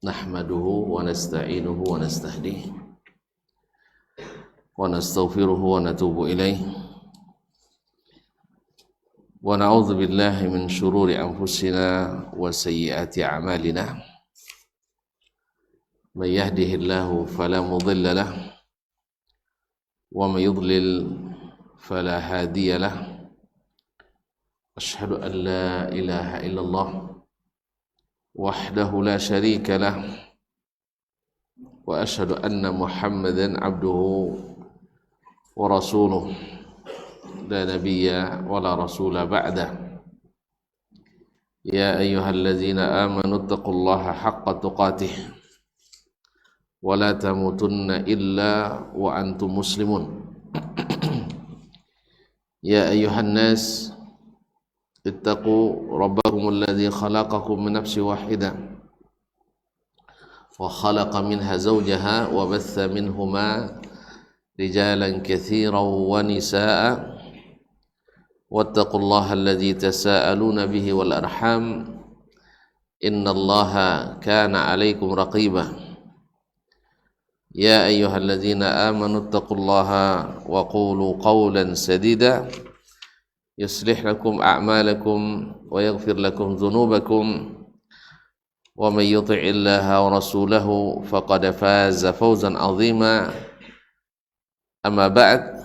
nahmaduhu wa nasta'inuhu wa nastahdihi wa nastaghfiruhu wa natubu ilaih wa na'udzu billahi min shururi anfusina wa sayyiati a'malina may yahdihillahu fala mudilla lahu wa may yudlil fala hadiya lahu asyhadu an la ilaha illallah wahdahu la syarika lah wa asyhadu anna Muhammadan abduhu wa rasuluh la nabiyya wa la rasula ba'dah ya ayyuhallazina amanu taqullaha haqqa tuqatih wa la tamutunna illa wa antum muslimun ya ayyuhan nas ittaqu rabbakum alladhi khalaqakum min nafsin wahidah wa khalaqa minha zawjaha wa batha minhuma rijalan katsiran wa nisaa'a wattaqullaha alladhi tasaaluna bihi wal arham innallaha kana 'alaykum raqiba ya ayyuhalladzina amanu ittaqullaha wa qulu qawlan sadida يصلح لكم أعمالكم ويغفر لكم ذنوبكم ومن يطع الله ورسوله فقد فاز فوزا عظيما أما بعد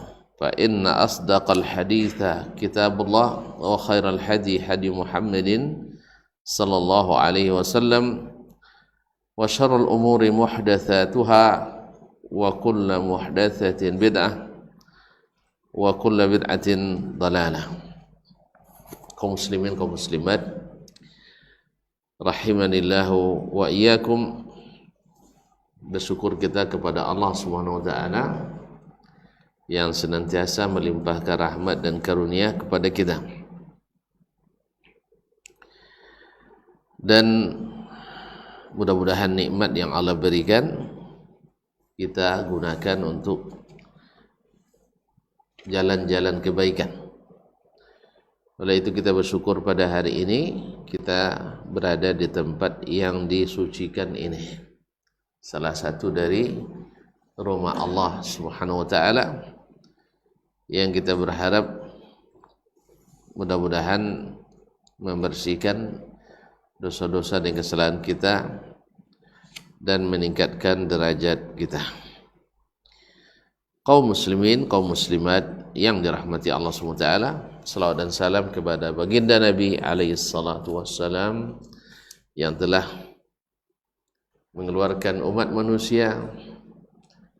فإن أصدق الحديث كتاب الله وخير الهدي هدي محمد صلى الله عليه وسلم وشر الأمور محدثاتها وكل محدثة بدعة wa kullu bid'atin dhalalah. Kaum muslimin, kaum muslimat rahimanillahu wa iyyakum, bersyukur kita kepada Allah Subhanahu wa taala yang senantiasa melimpahkan rahmat dan karunia kepada kita. Dan mudah-mudahan nikmat yang Allah berikan kita gunakan untuk jalan-jalan kebaikan. Oleh itu kita bersyukur pada hari ini kita berada di tempat yang disucikan ini, salah satu dari rumah Allah Subhanahu wa taala yang kita berharap mudah-mudahan membersihkan dosa-dosa dan kesalahan kita dan meningkatkan derajat kita. Kaum muslimin, kaum muslimat yang dirahmati Allah SWT, salawat dan salam kepada baginda Nabi alaihi salatu wassalam yang telah mengeluarkan umat manusia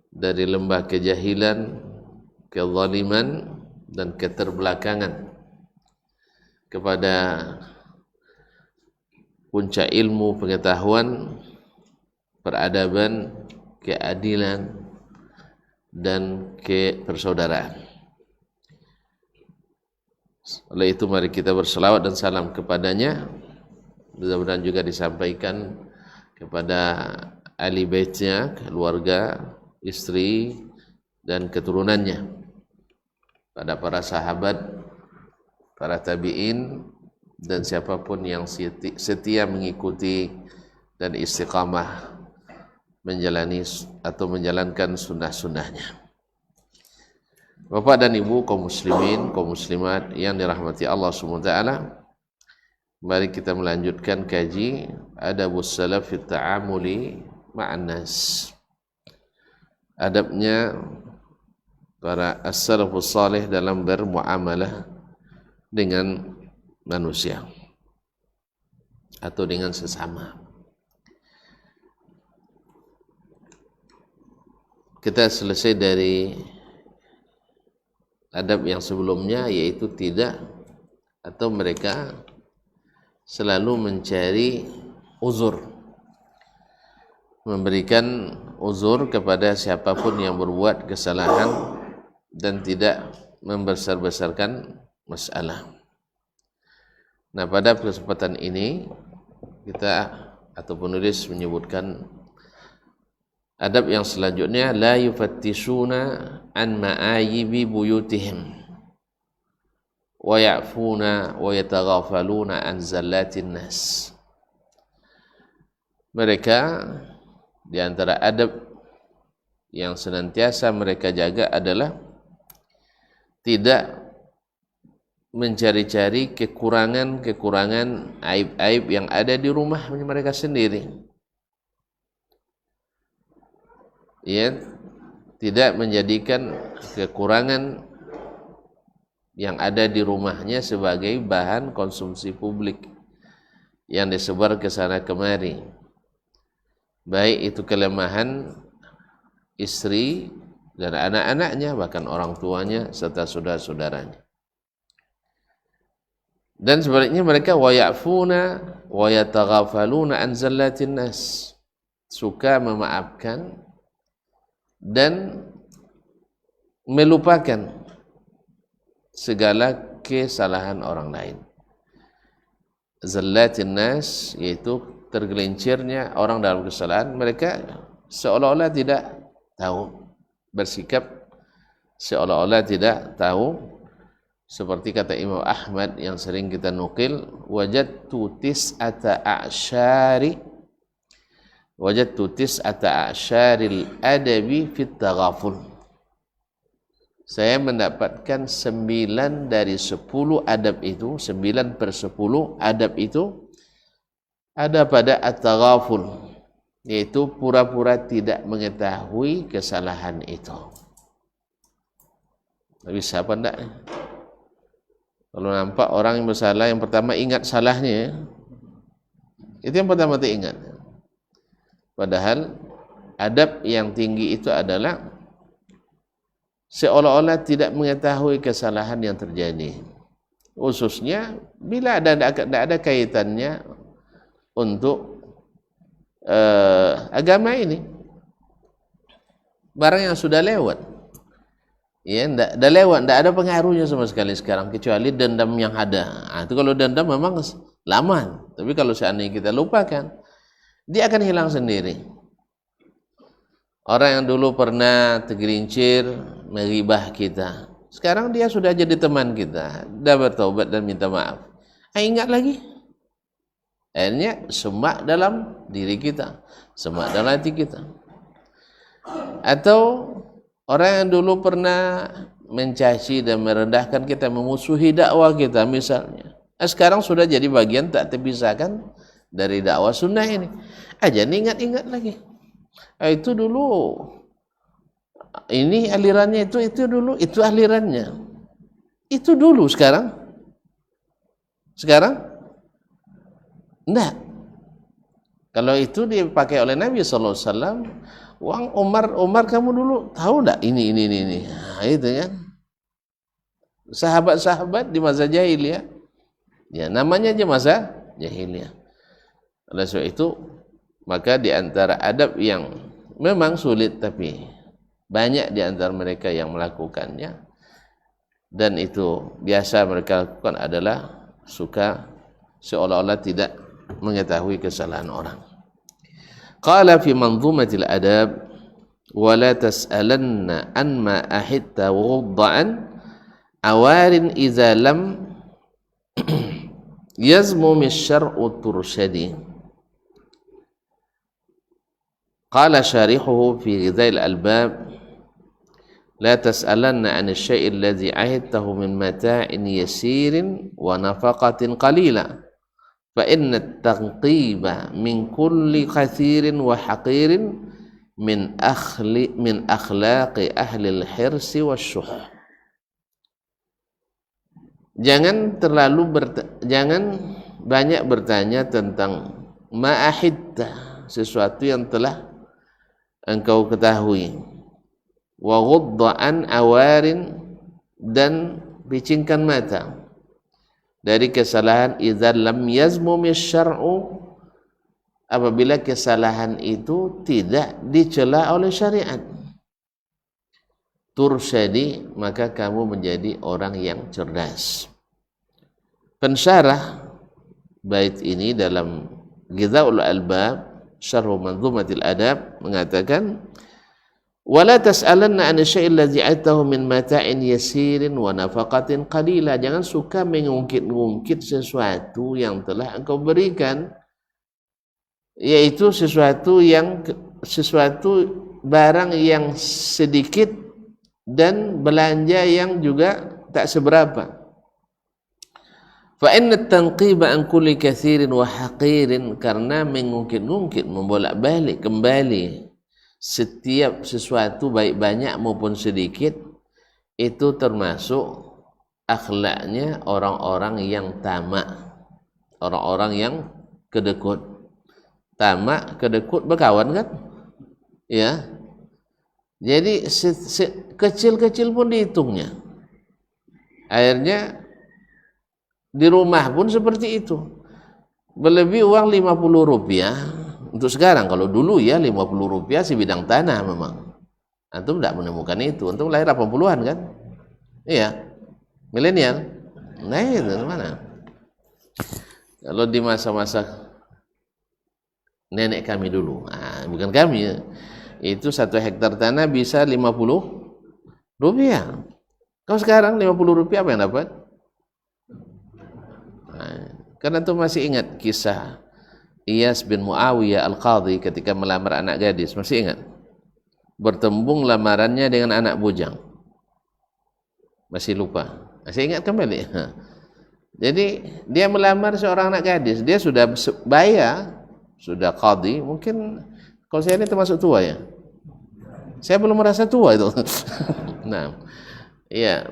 dari lembah kejahilan, kezaliman dan keterbelakangan kepada puncak ilmu, pengetahuan, peradaban, keadilan dan kepersaudaraan. Oleh itu mari kita berselawat dan salam kepadanya. Mudah-mudahan juga disampaikan kepada ahli baitnya, keluarga, istri dan keturunannya, pada para sahabat, para tabi'in dan siapapun yang setia mengikuti dan istiqamah menjalani atau menjalankan sunnah-sunnahnya. Bapak dan Ibu, kaum muslimin, kaum muslimat yang dirahmati Allah SWT, mari kita melanjutkan kaji adabus salaf fit ta'amuli ma'an nas. Adabnya para as-salafus salih dalam bermuamalah dengan manusia atau dengan sesama. Kita selesai dari adab yang sebelumnya, yaitu tidak atau mereka selalu mencari uzur, memberikan uzur kepada siapapun yang berbuat kesalahan dan tidak membesar-besarkan masalah. Nah, pada kesempatan ini kita atau penulis menyebutkan adab yang selanjutnya, la yufattishuna an ma'ayibi buyutihim wa ya'funa wa yataghafaluna an zallatin nas. Mereka di antara adab yang senantiasa mereka jaga adalah tidak mencari-cari kekurangan-kekurangan, aib-aib yang ada di rumah mereka sendiri. Ya, tidak menjadikan kekurangan yang ada di rumahnya sebagai bahan konsumsi publik yang disebar ke sana kemari. Baik itu kelemahan istri dan anak-anaknya, bahkan orang tuanya serta saudara-saudaranya. Dan sebaliknya mereka wayafuna wayataghafaluna an zallatin nas, suka memaafkan dan melupakan segala kesalahan orang lain. Zallatin nas yaitu tergelincirnya orang dalam kesalahan, mereka seolah-olah tidak tahu, bersikap seolah-olah tidak tahu. Seperti kata Imam Ahmad yang sering kita nukil, wajadtu tis'ata a'syaril adabi fit taghaful. Saya mendapatkan 9 dari 10 adab itu, 9/10 adab itu ada pada at-taghaful, yaitu pura-pura tidak mengetahui kesalahan itu. Bisa apa enggak? Kalau nampak orang yang bersalah, yang pertama ingat salahnya, itu yang pertama diingat. Padahal adab yang tinggi itu adalah seolah-olah tidak mengetahui kesalahan yang terjadi, khususnya bila tidak ada kaitannya untuk agama ini, barang yang sudah lewat. Ya, dah lewat, tidak ada pengaruhnya sama sekali sekarang, kecuali dendam yang ada. Itu kalau dendam memang lama, tapi kalau seandainya kita lupakan, dia akan hilang sendiri. Orang yang dulu pernah tergelincir meribah kita, sekarang dia sudah jadi teman kita, dah bertobat dan minta maaf. Ingat lagi, akhirnya semak dalam diri kita, semak dalam hati kita. Atau orang yang dulu pernah mencaci dan merendahkan kita, memusuhi dakwah kita misalnya, sekarang sudah jadi bagian tak terpisahkan dari dakwah sunnah ini. Jangan ingat-ingat lagi. Itu dulu, ini alirannya, itu dulu, itu alirannya. Itu dulu, sekarang enggak. Kalau itu dipakai oleh Nabi SAW, Wang Umar kamu dulu tahu enggak ini. Nah, itu kan. Sahabat-sahabat di masa jahiliyah. Ya, namanya aja masa jahiliyah. Oleh sebab itu, maka di antara adab yang memang sulit tapi banyak di antara mereka yang melakukannya, dan itu biasa mereka lakukan adalah suka seolah-olah tidak mengetahui kesalahan orang. Qala fi manzumatil adab wa la tas'alanna an ma ahitta wudda'an awarin idza lam yazmum asy-syar'u turshadi. Qala syarihuhu fi ghidhail albab la tas'alanna an asy-syai' alladhi ahidtahu min mata'in yasirin wa nafaqatin qalila fa inna at-tanqiba min kulli kathirin wa haqirin min akhlaqi ahli al-hirsi wasyuh. Jangan banyak bertanya tentang ma'ahidta, sesuatu yang telah engkau ketahui, wa ghudda'an awarin, dan picingkan mata dari kesalahan, idza lam yazmumi syar'u, apabila kesalahan itu tidak dicela oleh syariat. Tursyadi, maka kamu menjadi orang yang cerdas. Pensyarah bait ini dalam Ghidhaul Albab Syarh Manzumatil Adab mengatakan, wala tas'alanna an syai'il ladzi atahu min mata'in yasirin wa nafaqatin qalila. Jangan suka mengungkit-ungkit sesuatu yang telah engkau berikan yaitu sesuatu barang yang sedikit dan belanja yang juga tak seberapa. Fa inna at-tanqiba an kulli katsirin wa haqirin, karena mengungkit-ungkit, membolak-balik kembali setiap sesuatu baik banyak maupun sedikit, itu termasuk akhlaknya orang-orang yang tamak, orang-orang yang kedekut. Tamak, kedekut berkawan kan? Ya. Jadi kecil-kecil pun dihitungnya. Akhirnya di rumah pun seperti itu. Berlebih uang 50 rupiah. Untuk sekarang, kalau dulu ya 50 rupiah sebidang tanah memang. Antum tidak menemukan itu. Antum lahir 80-an kan? Iya. Milenial. Nah itu mana? Kalau di masa-masa nenek kami dulu, bukan kami ya, itu 1 hektar tanah bisa 50 rupiah. Kalau sekarang 50 rupiah apa yang dapat? Karena itu masih ingat kisah Iyas bin Muawiyah Al-Qadhi ketika melamar anak gadis, masih ingat? Bertembung lamarannya dengan anak bujang. Masih lupa? Masih ingat kembali? Jadi dia melamar seorang anak gadis, dia sudah bayar, sudah qadhi, mungkin kalau saya ini termasuk tua ya. Saya belum merasa tua itu. Nah, ya,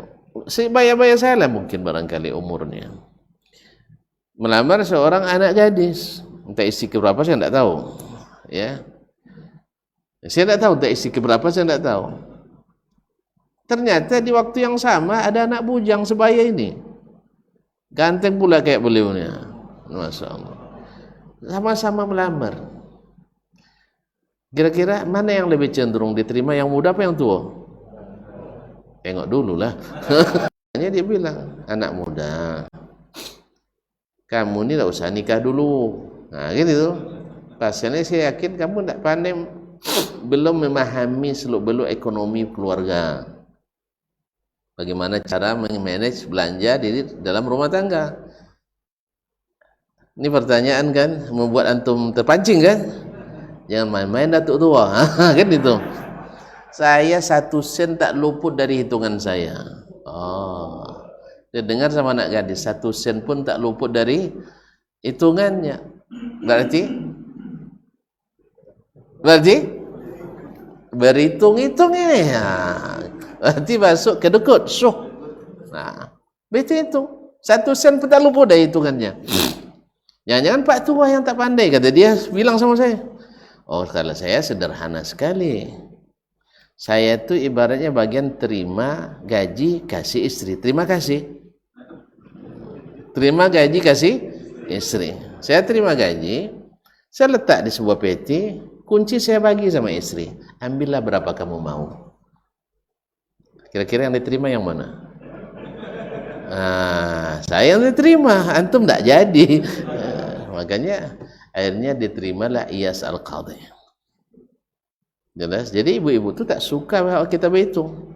sebaya-baya saya lah mungkin barangkali umurnya. Melamar seorang anak gadis, entah istri keberapa saya tidak tahu. Ya, saya tidak tahu entah istri keberapa, saya tidak tahu. Ternyata di waktu yang sama ada anak bujang sebaya ini, ganteng pula kayak beliaunya, masya Allah. Sama-sama melamar. Kira-kira mana yang lebih cenderung diterima, yang muda apa yang tua? Tengok dulu lah. Hanya dia bilang, anak muda, kamu ini tidak usah nikah dulu. Nah gitu. Pasalnya saya yakin kamu tidak pandai, belum memahami seluk-beluk ekonomi keluarga. Bagaimana cara memanage belanja di dalam rumah tangga. Ini pertanyaan kan, membuat antum terpancing kan? Jangan main-main datuk tua. Kan itu. Saya 1 sen tak luput dari hitungan saya. Oh. Dia dengar sama anak gadis, 1 sen pun tak luput dari hitungannya. Berarti berhitung-hitung ini ya. Berarti masuk ke dekut syuh. Nah, betul itu. 1 sen pun tak luput dari hitungannya. Jangan-jangan Pak tua yang tak pandai, kata dia bilang sama saya. Oh, kalau saya sederhana sekali. Saya itu ibaratnya bagian terima gaji kasih istri. Terima kasih. Terima gaji kasih istri. Saya terima gaji, saya letak di sebuah peti, kunci saya bagi sama istri. Ambillah berapa kamu mau. Kira-kira yang diterima yang mana? Saya yang diterima, antum tak jadi. Makanya akhirnya diterimalah Iyas Al-Qadhi. Jelas. Jadi ibu-ibu itu tak suka kalau kita berhitung.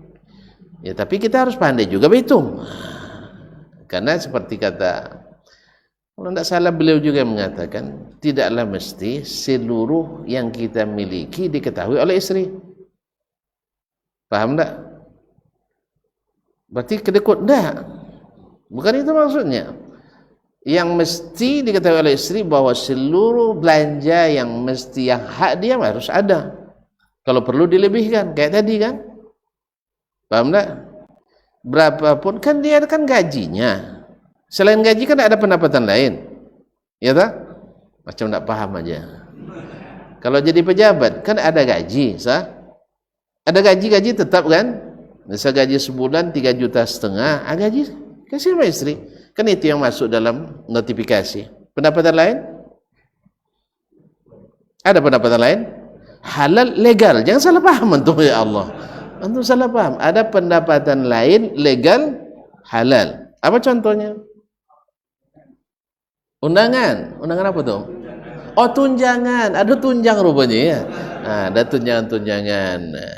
Ya, tapi kita harus pandai juga berhitung. Karena seperti kata, kalau tidak salah beliau juga mengatakan, tidaklah mesti seluruh yang kita miliki diketahui oleh istri. Paham tak? Berarti kedekut? Tidak. Bukan itu maksudnya. Yang mesti diketahui oleh istri bahwa seluruh belanja yang mesti, yang hak dia harus ada. Kalau perlu dilebihkan, kayak tadi kan. Paham tak? Berapapun, kan dia kan gajinya. Selain gaji kan ada pendapatan lain. Ya tak? Macam tak paham aja. Kalau jadi pejabat, kan ada gaji. Sah? Ada gaji tetap kan? Misal gaji sebulan 3,5 juta. Gaji kasih sama istri. Kan itu yang masuk dalam notifikasi. Pendapatan lain? Ada pendapatan lain? Halal, legal. Jangan salah paham antum, ya Allah. Antum salah paham. Ada pendapatan lain, legal, halal. Apa contohnya? Undangan. Undangan apa tuh? Oh, tunjangan. Ada tunjang rupanya ya. Nah, ada tunjangan-tunjangan. Nah,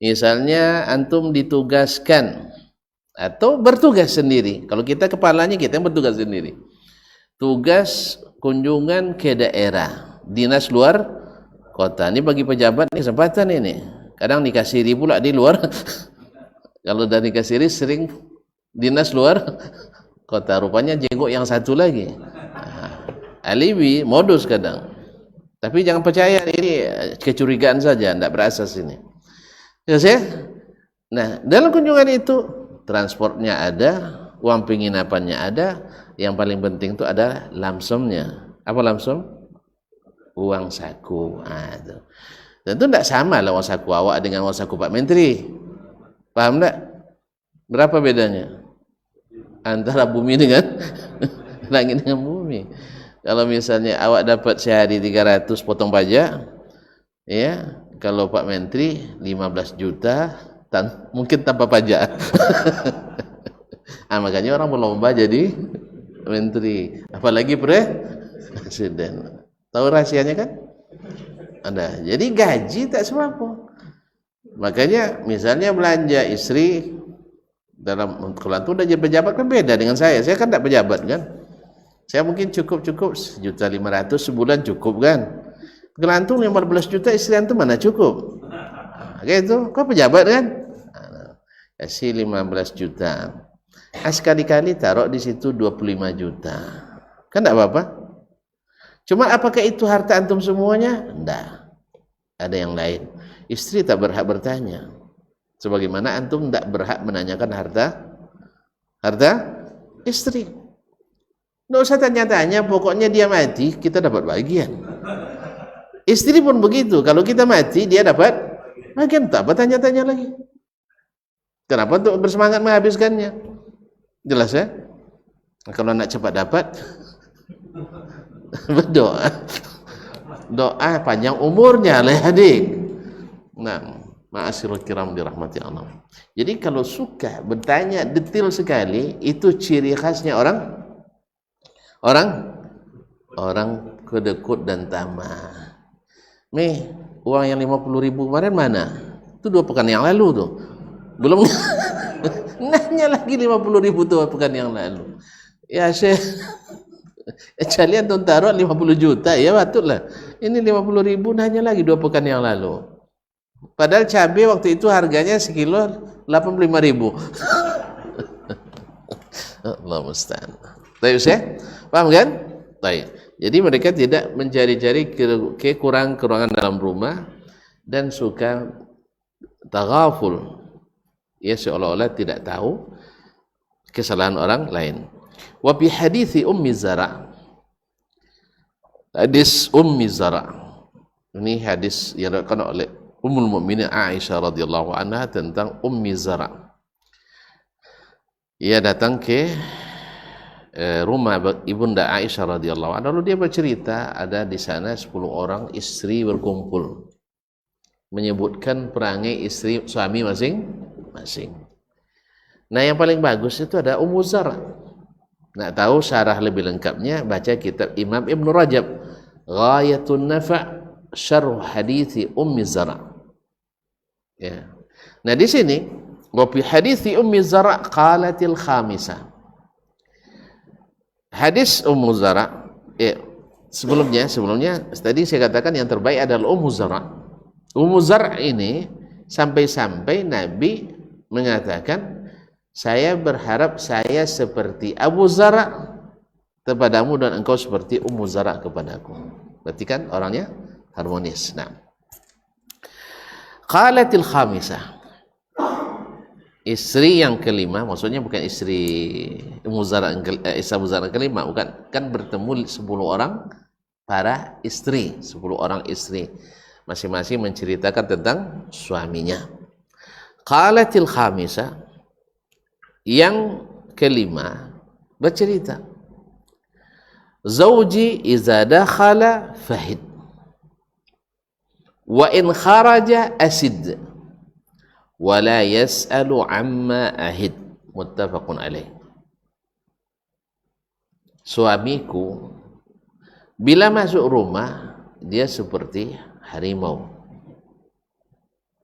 misalnya antum ditugaskan atau bertugas sendiri. Kalau kita kepalanya, kita yang bertugas sendiri. Tugas kunjungan ke daerah. dinas luar kota. Ini bagi pejabat nih kesempatan ini. Kadang dikasiri pula di luar. Kalau udah dikasiri sering dinas luar kota. Rupanya jenggot yang satu lagi. Alibi, modus kadang. Tapi jangan percaya, ini kecurigaan saja, tidak berasas ini. Ya saya? Nah, dalam kunjungan itu transportnya ada, uang penginapannya ada, yang paling penting itu ada lamsomnya. Apa lamsom? Uang saku. Itu. Tentu tidak sama lah uang saku awak dengan uang saku Pak Menteri. Paham tak? Berapa bedanya antara bumi dengan langit dengan bumi? Kalau misalnya awak dapat sehari 300 potong pajak, ya, kalau Pak Menteri 15 juta mungkin tanpa pajak. Makanya orang berlomba jadi menteri, apalagi presiden. Tahu rahasianya kan? Ada. Jadi gaji tak seberapa. Makanya misalnya belanja istri dalam kalau itu udah jadi pejabat kan beda dengan saya. Saya kan tidak pejabat kan. Saya mungkin cukup 1.500.000 sebulan cukup kan. Kelantung 15 juta istri antum mana cukup? Kayak itu, kau pejabat kan? Kasih 15 juta. Sekali-kali taruh di situ 25 juta. Kan tidak apa-apa. Cuma apakah itu harta antum semuanya? Tidak. Ada yang lain. Istri tak berhak bertanya. Sebagaimana antum tidak berhak menanyakan harta istri. Tidak usah tanya-tanya, pokoknya dia mati, kita dapat bagian. Istri pun begitu, kalau kita mati, dia dapat bagian. Tak apa tanya-tanya lagi. Kenapa untuk bersemangat menghabiskannya? Jelas ya? Kalau nak cepat dapat, berdoa. Doa panjang umurnya lah adik. Nah, ma'asyiral kiram dirahmati Allah. Jadi kalau suka bertanya detail sekali, itu ciri khasnya orang kedekut dan tamah. Nih, uang yang 50.000 kemarin mana? Itu 2 pekan yang lalu tuh. Belum nanya lagi 50.000 tuh 2 pekan yang lalu. Ya Syekh, kalian tuh taruh 50 juta ya patutlah. Ini 50.000 nanya lagi 2 pekan yang lalu. Padahal cabai waktu itu harganya sekilo 85.000. Allah musta'an. Baik Syekh, paham kan? Baik. Jadi mereka tidak mencari-cari kekurangan dalam rumah dan suka taghaful. Ya seolah-olah tidak tahu kesalahan orang lain. Wa bi hadithi Ummi Zara. Hadis Ummi Zara. Ini hadis yang diriwayatkan oleh Ummul Mukminin Aisyah radhiyallahu anha tentang Ummi Zara. Ia datang ke rumah ibunda Aisyah radhiyallahu anha. Lalu dia bercerita ada di sana 10 orang istri berkumpul, menyebutkan perangai istri suami masing-masing. Nah, yang paling bagus itu ada Ummu Zara. Nak tahu syarah lebih lengkapnya baca kitab Imam Ibn Rajab, Ghayatun Nafa' Syarh Hadithi Ummi Zara. Ya. Nah, di sini wa fi hadithi Ummi Zara qalatil khamisah. Hadis Ummu Zara, sebelumnya tadi saya katakan yang terbaik adalah Ummu Zara. Ummu Zara ini sampai-sampai Nabi mengatakan, saya berharap saya seperti Abu Zara kepadamu dan engkau seperti Ummu Zara kepadaku. Berarti kan orangnya harmonis. Nah, qalatil khamisah, istri yang kelima, maksudnya bukan istri Ummu Zara Abu Zara kelima, bukan, kan bertemu 10 orang para istri, 10 orang istri, masing-masing menceritakan tentang suaminya. Qalatil khamisah, yang kelima bercerita, Zawji iza dakhala fahid wa in kharaja asid wa la yas'alu amma ahid. Muttafaqun alaih. Suamiku bila masuk rumah dia seperti harimau.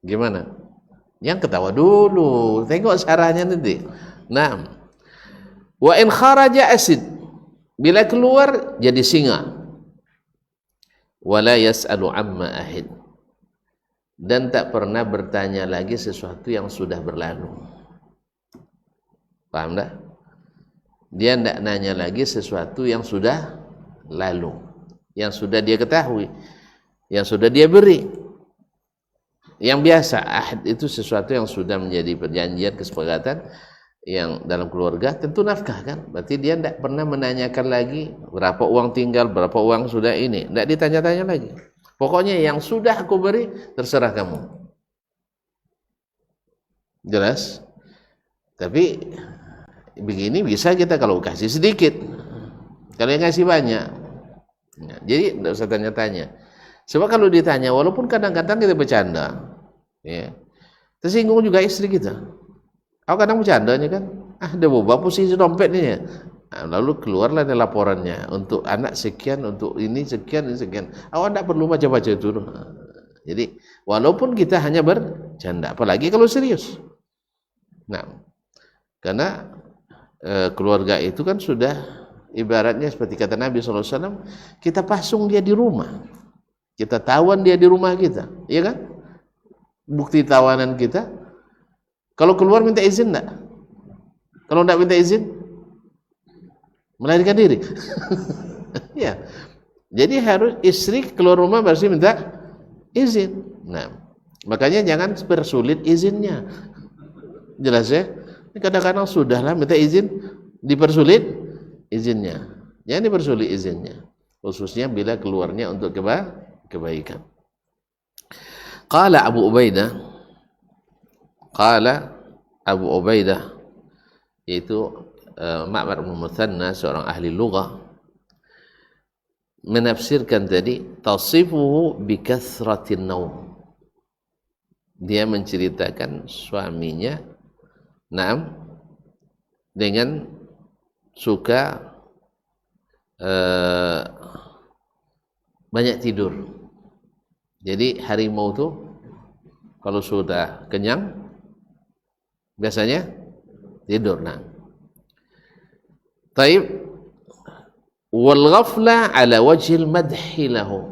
Gimana? Yang ketawa dulu, tengok syarahnya nanti. Nah, wa in kharaja asid, bila keluar jadi singa. wala yas'alu amma ahid, dan tak pernah bertanya lagi sesuatu yang sudah berlalu. Paham tak? Dia tidak nanya lagi sesuatu yang sudah lalu, yang sudah dia ketahui, yang sudah dia beri. Yang biasa, ahad itu sesuatu yang sudah menjadi perjanjian, kesepakatan yang dalam keluarga, tentu nafkah kan. Berarti dia tidak pernah menanyakan lagi berapa uang tinggal, berapa uang sudah ini, tidak ditanya-tanya lagi. Pokoknya yang sudah aku beri terserah kamu. Jelas? Tapi begini bisa kita kalau kasih sedikit, kalau yang ngasih banyak. Nah, jadi tidak usah tanya-tanya. Sebab kalau ditanya, walaupun kadang-kadang kita bercanda, ya, tersinggung juga istri kita. Aku kadang bercandanya kan, dia bawa posisi dompet nih ya. Nah, lalu keluarlah laporannya, untuk anak sekian, untuk ini sekian, ini sekian. Awak tidak perlu baca-baca itu. Jadi walaupun kita hanya bercanda, apalagi kalau serius. Nah, karena keluarga itu kan sudah ibaratnya seperti kata Nabi SAW, kita pasung dia di rumah, kita tawan dia di rumah kita, iya kan? Bukti tawanan kita, kalau keluar minta izin enggak? Kalau enggak minta izin, melarikan diri. Ya, jadi harus istri keluar rumah berarti minta izin. Nah, makanya jangan persulit izinnya. Jelas ya? Kadang-kadang sudahlah minta izin, dipersulit izinnya. Jangan dipersulit izinnya, khususnya bila keluarnya untuk kebaikan. Qala Abu Ubaidah, yaitu Ma'mar bin Muthanna, seorang ahli lughah, menafsirkan tadi tasifuhu bi kathratin naum. Dia menceritakan suaminya dengan suka banyak tidur. Jadi harimau itu kalau sudah kenyang biasanya tidur. Nah, taib wal ghafla ala wajhil madhi lahu,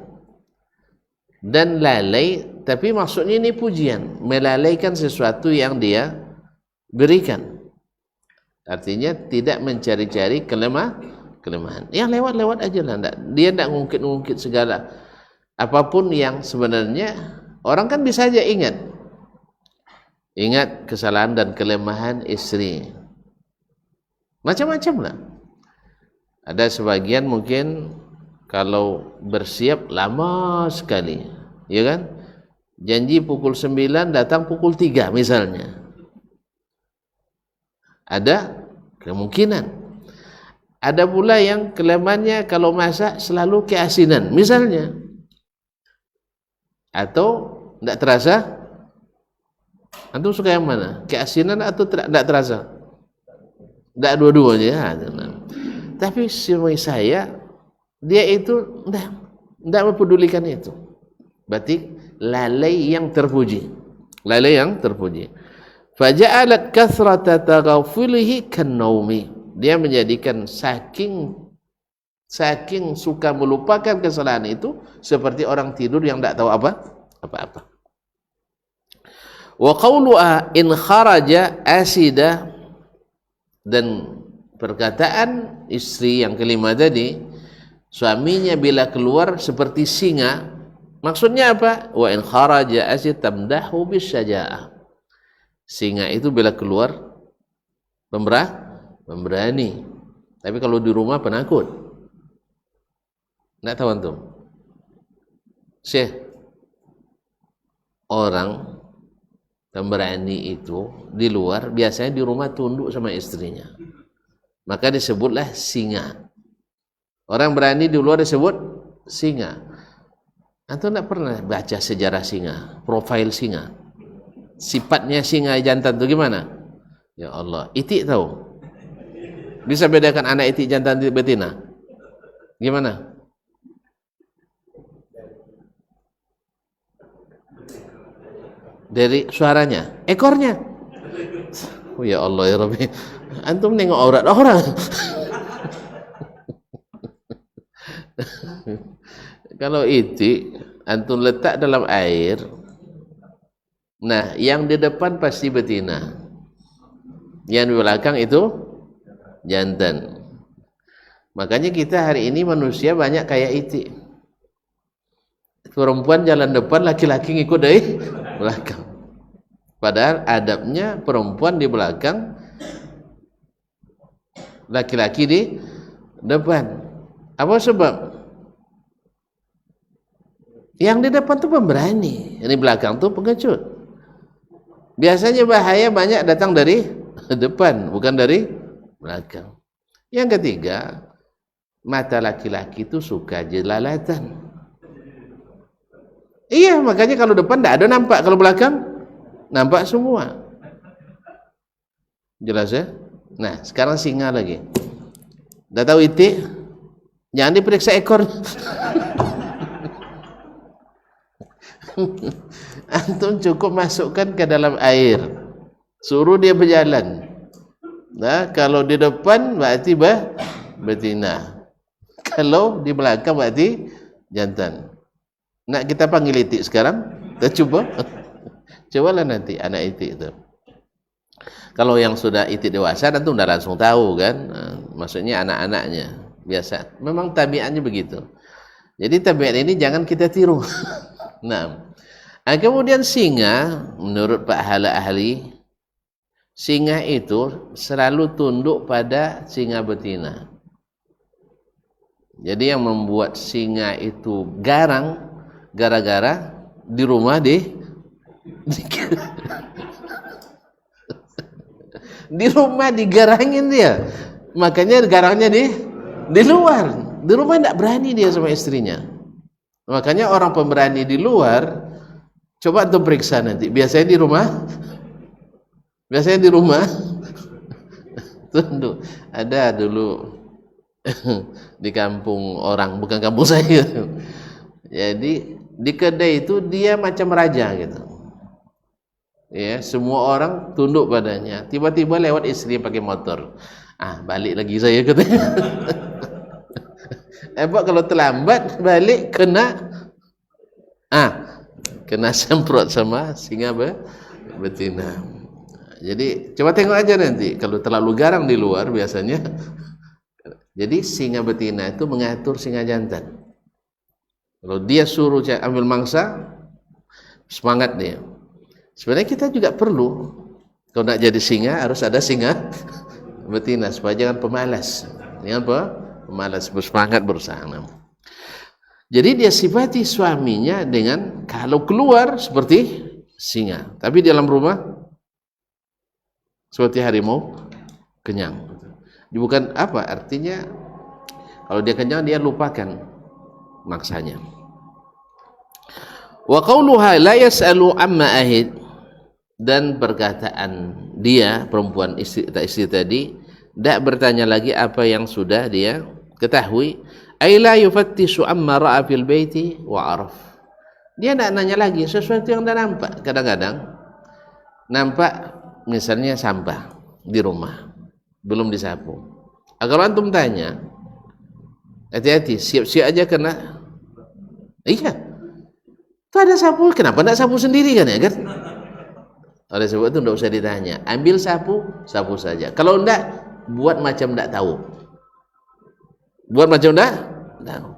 dan lalai, tapi maksudnya ini pujian, melalaikan sesuatu yang dia berikan. Artinya tidak mencari-cari kelemahan. Yang lewat-lewat aja lah. Dia tidak ngungkit-ngungkit segala. Apapun yang sebenarnya orang kan bisa aja ingat kesalahan dan kelemahan istri. Macam-macam lah. Ada sebagian mungkin kalau bersiap lama sekali, ya kan? Janji pukul 9, datang pukul 3 misalnya. Ada kemungkinan. Ada pula yang kelemahannya kalau masak selalu keasinan misalnya, atau tidak terasa. Antum suka yang mana? Keasinan atau tidak terasa? Tidak, dua-duanya. Tapi suami saya, dia itu tidak mempedulikan itu. Berarti lalai yang terpuji. Faja'alat kathrata taghafilihi kan-naumi. Dia menjadikan saking suka melupakan kesalahan itu seperti orang tidur yang tidak tahu apa-apa. Wa qawluha in kharaja asida, dan perkataan istri yang kelima tadi, suaminya bila keluar seperti singa, maksudnya apa? Wa in kharaja asid tamdahu bisyaja'ah. Singa itu bila keluar pemberani, tapi kalau di rumah penakut. Tidak tahu antum? Syekh, orang pemberani itu di luar biasanya di rumah tunduk sama istrinya, maka disebutlah singa. Orang berani di luar disebut singa. Antum tidak pernah baca sejarah singa, profil singa, sifatnya singa jantan itu gimana? Ya Allah, itik tahu? Bisa bedakan anak itik jantan itik betina? Gimana? Dari suaranya, ekornya. Oh ya Allah ya Rabbi, antum nengok aurat orang. Kalau itik antum letak dalam air, nah yang di depan pasti betina, yang di belakang itu jantan. Makanya kita hari ini manusia banyak kayak itik. Perempuan jalan depan, laki-laki ngikut dari belakang. Padahal adabnya perempuan di belakang, laki-laki di depan. Apa sebab? Yang di depan tuh pemberani, yang di belakang tuh pengecut. Biasanya bahaya banyak datang dari depan, bukan dari belakang. Yang ketiga, mata laki-laki itu suka jelalatan. Iya, makanya kalau depan tidak ada nampak, kalau belakang nampak semua. Jelas ya? Nah, sekarang singa lagi. Dah tahu itik? Jangan diperiksa ekor. Antum cukup masukkan ke dalam air, suruh dia berjalan. Nah, kalau di depan berarti betina, kalau di belakang berarti jantan. Nak kita panggil itik sekarang? Kita coba. Cobalah nanti anak itik itu. Kalau yang sudah itik dewasa tentu sudah langsung tahu kan. Maksudnya anak-anaknya. Biasa. Memang tabiatnya begitu. Jadi tabiat ini jangan kita tiru. Nah, kemudian singa, menurut Pak Hala ahli, singa itu selalu tunduk pada singa betina. Jadi yang membuat singa itu garang, gara-gara di rumah di rumah digarangin dia, makanya garangnya di luar. Di rumah tidak berani dia sama istrinya. Makanya orang pemberani di luar, coba untuk periksa nanti. Biasanya di rumah tunduk. Ada dulu di kampung orang, bukan kampung saya. Jadi di kedai itu dia macam raja gitu. Ya, semua orang tunduk padanya. Tiba-tiba lewat istri pakai motor. Balik lagi saya katanya. Kalau terlambat balik kena semprot sama singa betina. Jadi coba tengok aja nanti kalau terlalu garang di luar biasanya. Jadi singa betina itu mengatur singa jantan. Kalau dia suruh ambil mangsa, semangat dia. Sebenarnya kita juga perlu, kalau nak jadi singa harus ada singa betina supaya jangan pemalas. Jangan pemalas, bersemangat berusaha. Jadi dia sifati suaminya dengan kalau keluar seperti singa, tapi di dalam rumah seperti harimau kenyang. Bukan apa artinya, kalau dia kenyang dia lupakan maksanya. Wa qauluha la yas'alu amma ahid, dan perkataan dia perempuan istri tadi tidak bertanya lagi apa yang sudah dia ketahui. Ay la yufattishu amma ra'a fil baiti wa araf. Dia tidak nanya lagi sesuatu yang dah nampak. Kadang-kadang nampak misalnya sampah di rumah belum disapu. Kalau antum tanya, hati-hati, siap-siap aja kena. Iya, itu ada sapu, kenapa tidak sapu sendiri kan ya kan? Oleh sebab itu tidak usah ditanya, ambil sapu, sapu saja. Kalau tidak, buat macam tidak tahu. Buat macam tidak tahu.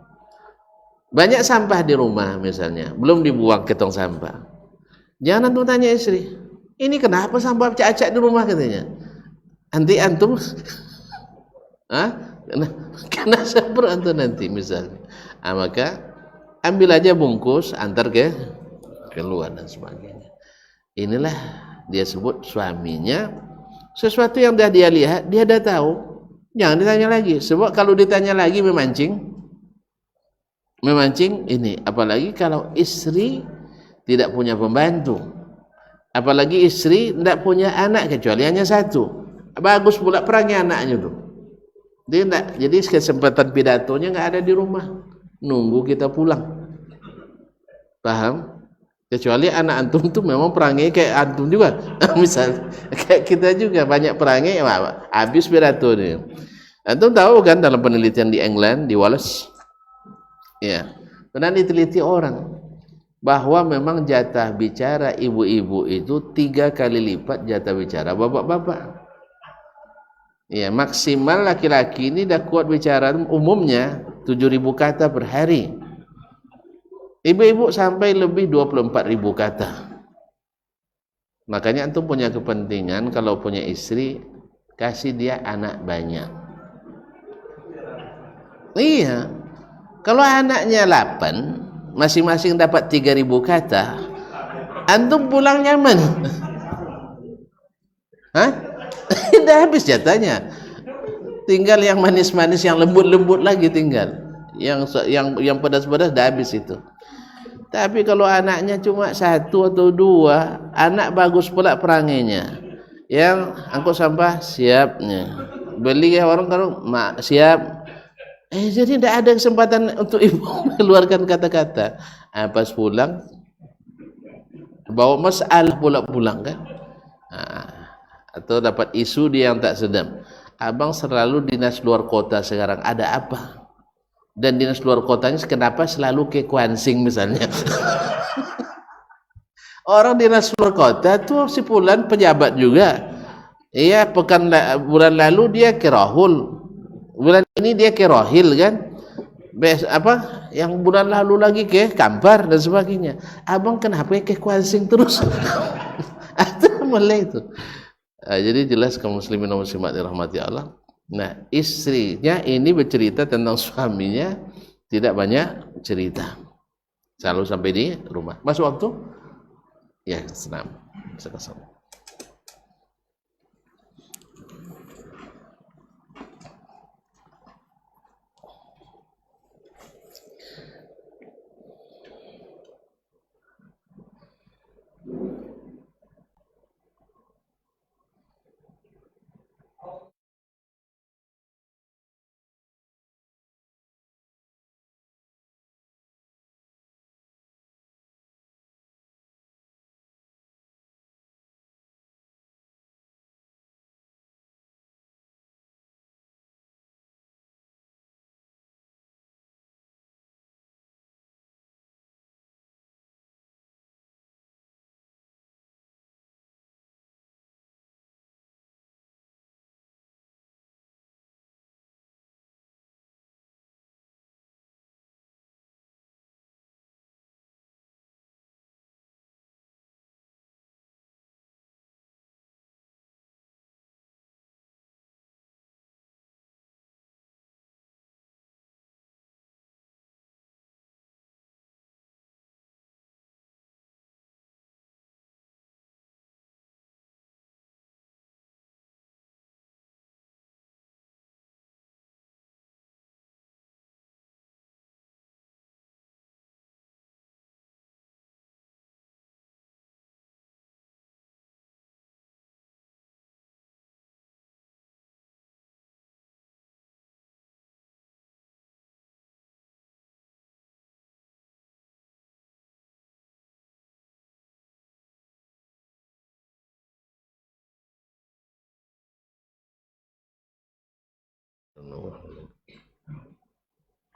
Banyak sampah di rumah misalnya, belum dibuang ke tong sampah. Jangan antum tanya istri, ini kenapa sampah acak-acak di rumah katanya. Nanti antum, kena sampur antum nanti misalnya. Maka ambil aja bungkus, antar ke keluar dan sebagainya. Inilah dia sebut suaminya, sesuatu yang dah dia lihat, dia dah tahu. Jangan ditanya lagi, sebab kalau ditanya lagi memancing ini. Apalagi kalau istri tidak punya pembantu, apalagi istri tidak punya anak kecuali hanya satu. Bagus pula perangnya anaknya tuh. Dia enggak, jadi kesempatan pidatonya nggak ada di rumah, nunggu kita pulang. Paham? Kecuali anak antum tuh memang perangai kayak antum juga. Misal kayak kita juga banyak perangai, habis pidato nih. Antum tahu kan dalam penelitian di England, di Wales, ya, Pernah diteliti orang bahwa memang jatah bicara ibu-ibu itu 3 kali lipat jatah bicara bapak-bapak. Ya, maksimal laki-laki ini dah kuat bicara umumnya 7.000 kata per hari. Ibu-ibu sampai lebih 24.000 kata. Makanya antum punya kepentingan kalau punya istri, kasih dia anak banyak. Iya. Kalau anaknya 8, masing-masing dapat 3.000 kata, antum pulang nyaman. Hah? Dah habis jatahnya. Tinggal yang manis-manis, yang lembut-lembut lagi tinggal. Yang pedas-pedas dah habis itu. Tapi kalau anaknya cuma 1 atau 2, anak bagus pula perangainya. Yang angkut sampah siapnya. Beli orang kalau mak siap. Jadi tidak ada kesempatan untuk ibu mengeluarkan kata-kata. Pas pulang bawa masalah pula pulang kan. Atau dapat isu dia yang tak sedap. Abang selalu dinas luar kota sekarang, ada apa? Dan dinas luar kotanya kenapa selalu ke Kuansing misalnya. Orang dinas luar kota tuh si Fulan pejabat juga. Iya, bulan lalu dia ke Rahul. Bulan ini dia ke Rohil kan, yang bulan lalu lagi ke Kampar dan sebagainya. Abang kenapa ke Kuansing terus? Itu mulai itu. Jadi jelas kaum muslimin dan muslimat dirahmati Allah. Nah, istrinya ini bercerita tentang suaminya, tidak banyak cerita. Selalu sampai di rumah. Masuk waktu? Ya, senang. Sama-sama.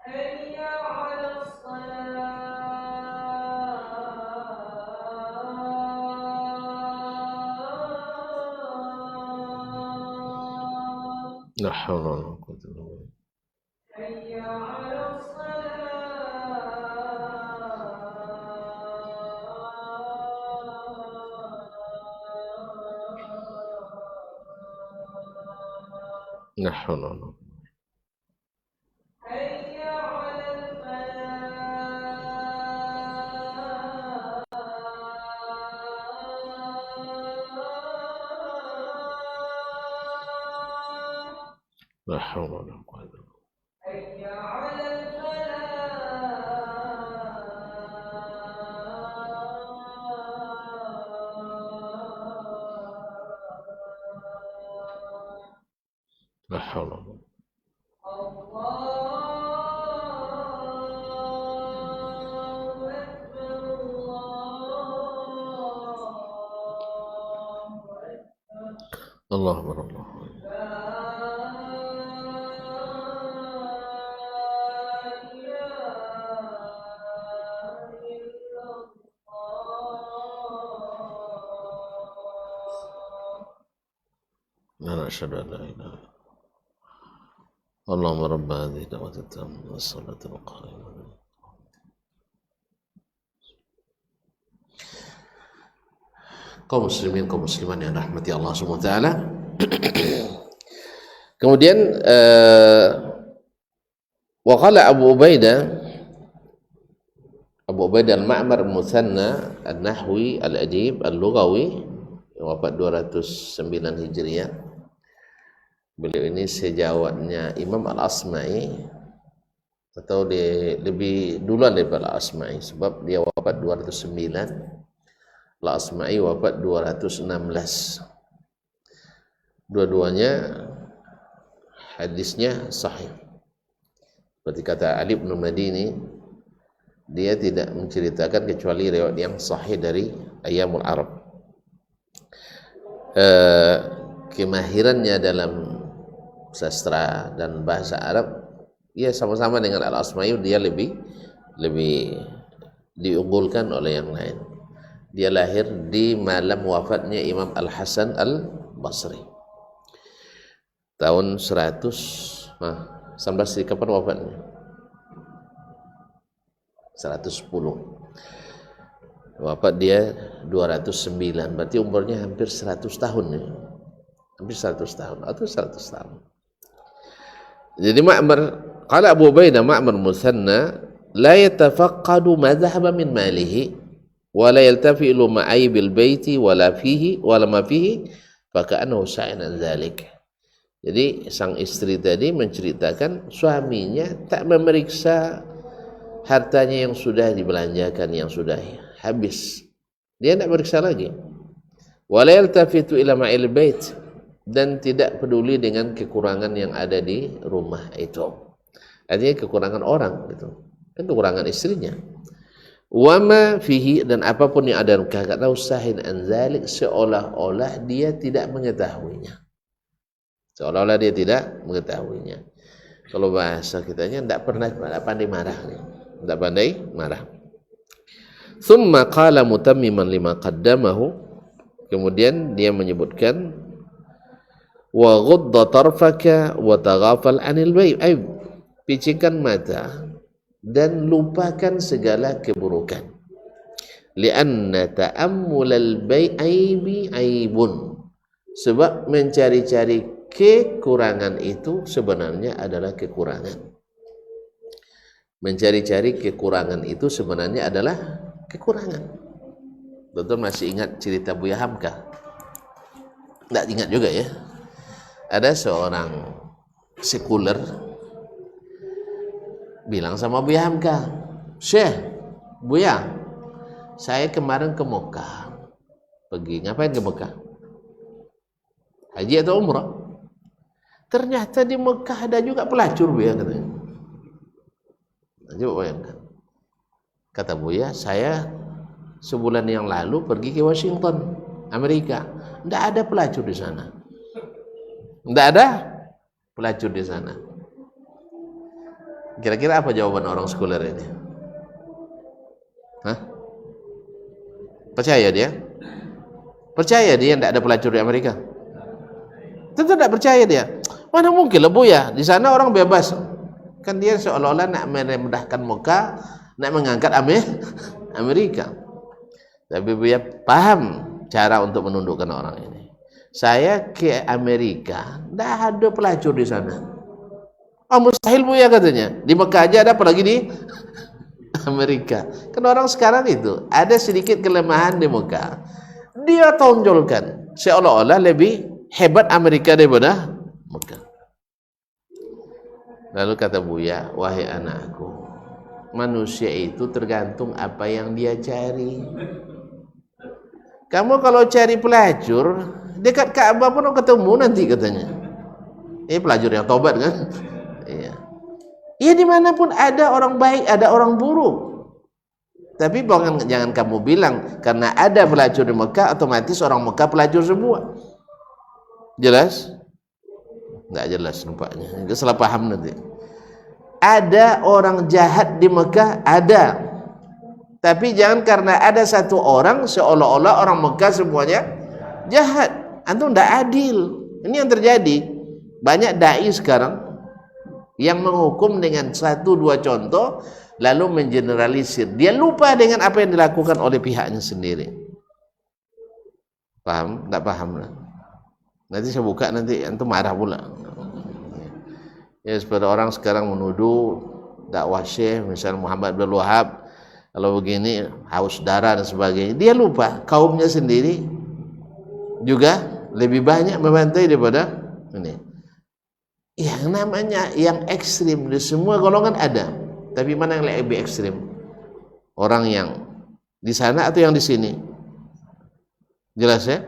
حي على الصلاة لا حول ولا قوة إلا بالله. حي على الصلاة لا حول ولا قوة. حي على الفلاح لا حول ولا قوة إلا بالله. حي على الفلاح لا حول ولا قوة. الله أكبر الله أكبر. نشهد أن لا إله إلا الله اللهم رب هذه الدعوة التامة والصلاة القائمة kaum muslimin kaum muslimat yang rahmati Allah Subhanahu wa taala. Kemudian wa qala Abu Ubaidah Al-Ma'mar Al-Muthanna Al-Nahwi Al-Adib Al-Lughawi wafat 209 Hijriah. Beliau ini sejawatnya Imam Al-Asma'i atau lebih duluan daripada Al-Asma'i sebab dia wafat 209, Al-Asma'i wafat 216. Dua-duanya hadisnya sahih. Seperti kata Ali bin Madini, dia tidak menceritakan kecuali riwayat yang sahih dari Ayyamul Arab. Kemahirannya dalam sastra dan bahasa Arab ya sama-sama dengan Al-Asma'i, dia lebih diunggulkan oleh yang lain. Dia lahir di malam wafatnya Imam Al-Hasan Al-Basri tahun 100. Sampai kapan wafatnya? 110. Wafat dia 209, berarti umurnya hampir 100 tahun ya. Hampir 100 tahun atau 100 tahun. Jadi Ma'mar, qala Abu Ubaidah Ma'mar Muthanna la yatafaqqadu madhhaba min malihi wa la yaltafi'u ma'aybil baiti wala fihi wala ma fihi fa ka'annahu sa'in an dzalik. Jadi sang istri tadi menceritakan suaminya tak memeriksa hartanya yang sudah dibelanjakan, yang sudah habis. Dia tidak periksa lagi. Wala yaltafitu ila ma'il bait, dan tidak peduli dengan kekurangan yang ada di rumah itu. Artinya kekurangan orang gitu. Kan kekurangan istrinya. Wa ma fihi, dan apapun yang ada kagak tahu sahin an zalik, seolah-olah dia tidak mengetahuinya. Seolah-olah dia tidak mengetahuinya. Kalau bahasa kitanya tidak pandai marah nih. Tidak pandai marah. Thumma qala mutammiman lima qaddamahu, kemudian dia menyebutkan wa ghudda tarfaka wa taghafal anil aib, picingkan mata dan lupakan segala keburukan. Lianna ta'ammulal aibi aibun, sebab mencari-cari kekurangan itu sebenarnya adalah kekurangan. Mencari-cari kekurangan itu sebenarnya adalah kekurangan. Betul, masih ingat cerita Buya Hamka? Tidak ingat juga ya. Ada seorang sekuler bilang sama Buya Hamka, Syekh, Buya, saya kemarin ke Mekah. Pergi, ngapain ke Mekah? Haji atau umrah? Ternyata di Mekah ada juga pelacur, Buya, katanya. Coba bayangkan. Kata Buya, saya sebulan yang lalu pergi ke Washington, Amerika. Tidak ada pelacur di sana. Tidak ada pelacur di sana. Kira-kira apa jawaban orang sekuler ini? Hah? Percaya dia? Percaya dia tidak ada pelacur di Amerika? Tentu tidak percaya dia. Mana mungkin lah Buya, di sana orang bebas. Kan dia seolah-olah nak merendahkan Mekah, nak mengangkat Amerika. Tapi Buya paham cara untuk menundukkan orang ini. Saya ke Amerika, tidak ada pelacur di sana. Oh, mustahil Buya, katanya. Di Mekah aja ada, apalagi di Amerika. Kan orang sekarang itu ada sedikit kelemahan di Mekah. Dia tonjolkan seolah-olah lebih hebat Amerika daripada Mekah. Lalu kata Buya, wahai anakku, manusia itu tergantung apa yang dia cari. Kamu kalau cari pelacur dekat Ka'bah pun ketemu nanti, katanya. Ini pelacur yang tobat kan? Iya. Ya dimanapun ada orang baik, ada orang buruk. Tapi jangan kamu bilang karena ada pelacur di Mekah otomatis orang Mekah pelacur semua. Jelas? Nggak jelas nampaknya. Itu salah paham nanti. Ada orang jahat di Mekah, ada. Tapi jangan karena ada satu orang seolah-olah orang Mekah semuanya jahat. Antum tidak adil. Ini yang terjadi. Banyak dai sekarang yang menghukum dengan 1-2 contoh lalu mengeneralisir. Dia lupa dengan apa yang dilakukan oleh pihaknya sendiri. Paham? Tak paham lah. Nanti saya buka, nanti antum marah pula. Ya, seperti orang sekarang menuduh dakwah Syekh misalnya Muhammad bin Wahab, kalau begini haus darah dan sebagainya. Dia lupa kaumnya sendiri juga lebih banyak membantai daripada ini. Yang namanya yang ekstrim di semua golongan ada, tapi mana yang lebih ekstrim? Orang yang di sana atau yang di sini? Jelas ya?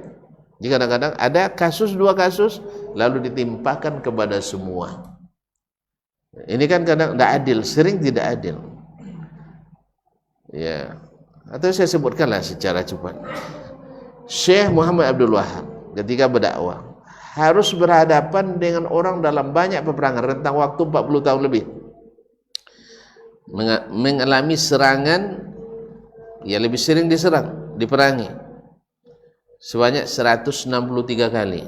Jadi kadang-kadang ada kasus 2 kasus lalu ditimpakan kepada semua. Ini kan kadang tidak adil, sering tidak adil. Ya, atau saya sebutkanlah secara cepat. Syekh Muhammad Abdul Wahab ketika berdakwah harus berhadapan dengan orang dalam banyak peperangan rentang waktu 40 tahun lebih, mengalami serangan, ya lebih sering diserang, diperangi sebanyak 163 kali.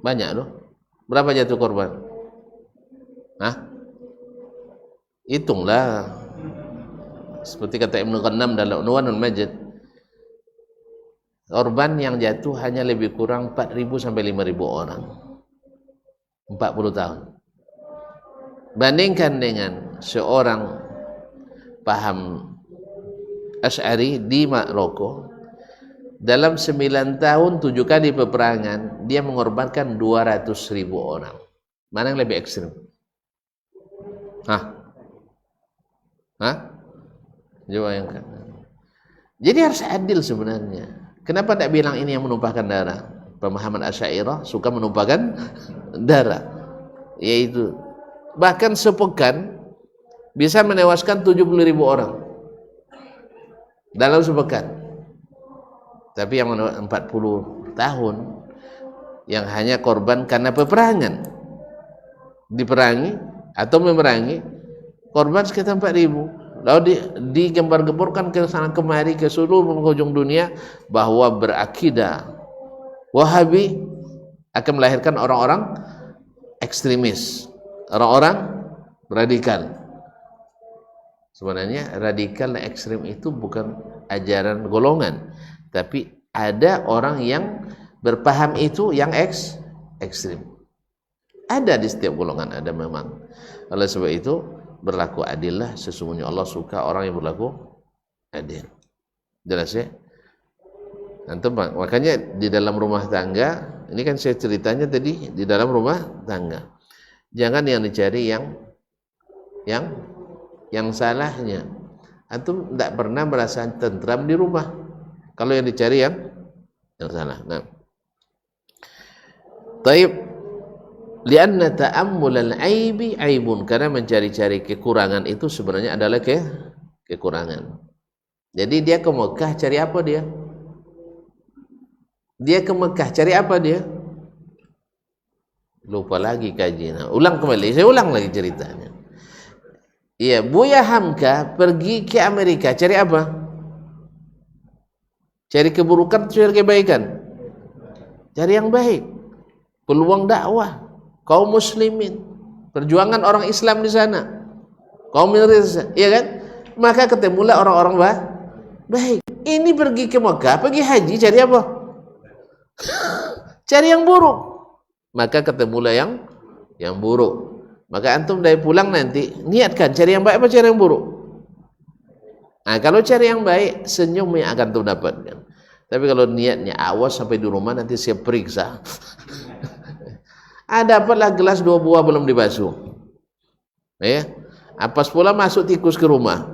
Banyak loh. Berapa jatuh korban? Hah? Hitunglah. Seperti kata Ibnu Qannam dalam Unwanul Majid, korban yang jatuh hanya lebih kurang 4.000 sampai 5.000 orang 40 tahun. Bandingkan dengan seorang paham Asy'ari di Maroko, dalam 9 tahun 7 kali peperangan dia mengorbankan 200.000 orang. Mana yang lebih ekstrim? Hah? Coba yang kan. Jadi harus adil sebenarnya. Kenapa tak bilang ini yang menumpahkan darah? Pemahaman Asy'ariyah suka menumpahkan darah, yaitu bahkan sepekan bisa menewaskan 70.000 orang dalam sepekan. Tapi yang 40 tahun yang hanya korban karena peperangan, diperangi atau memerangi, korban sekitar 4.000. Lalu digembar-gemborkan ke sana kemari ke seluruh penghujung dunia bahwa berakidah Wahabi akan melahirkan orang-orang ekstremis, orang-orang radikal. Sebenarnya radikal dan ekstrem itu bukan ajaran golongan, tapi ada orang yang berpaham itu yang ekstrim. Ada di setiap golongan, ada memang. Oleh sebab itu berlaku adillah, sesungguhnya Allah suka orang yang berlaku adil. Jelas ya? Nanti makanya di dalam rumah tangga, ini kan saya ceritanya tadi di dalam rumah tangga. Jangan yang dicari yang salahnya. Antum tidak pernah merasa tentram di rumah kalau yang dicari yang salah. Nah, taib. Lianna ta'ammul al-aibi aibun, karena mencari-cari kekurangan itu sebenarnya adalah kekurangan. Jadi dia ke Mekah cari apa dia? Dia ke Mekah cari apa dia? Lupa lagi kaji. Nah, ulang kembali, saya ulang lagi ceritanya. Iya, Buya Hamka pergi ke Amerika cari apa? Cari keburukan, cari kebaikan. Cari yang baik. Peluang dakwah kaum muslimin, perjuangan orang Islam di sana, kaum minoritas, iya kan? Maka ketemulah orang-orang baik. Ini pergi ke Mekah, pergi haji, cari apa? Cari yang buruk. Maka ketemulah yang buruk. Maka antum dari pulang nanti niatkan cari yang baik apa cari yang buruk. Nah, kalau cari yang baik, senyum yang akan antum dapatkan. Tapi kalau niatnya awas sampai di rumah nanti saya periksa. Dapatlah gelas 2 buah belum dibasuh. Ya. Apes pula masuk tikus ke rumah.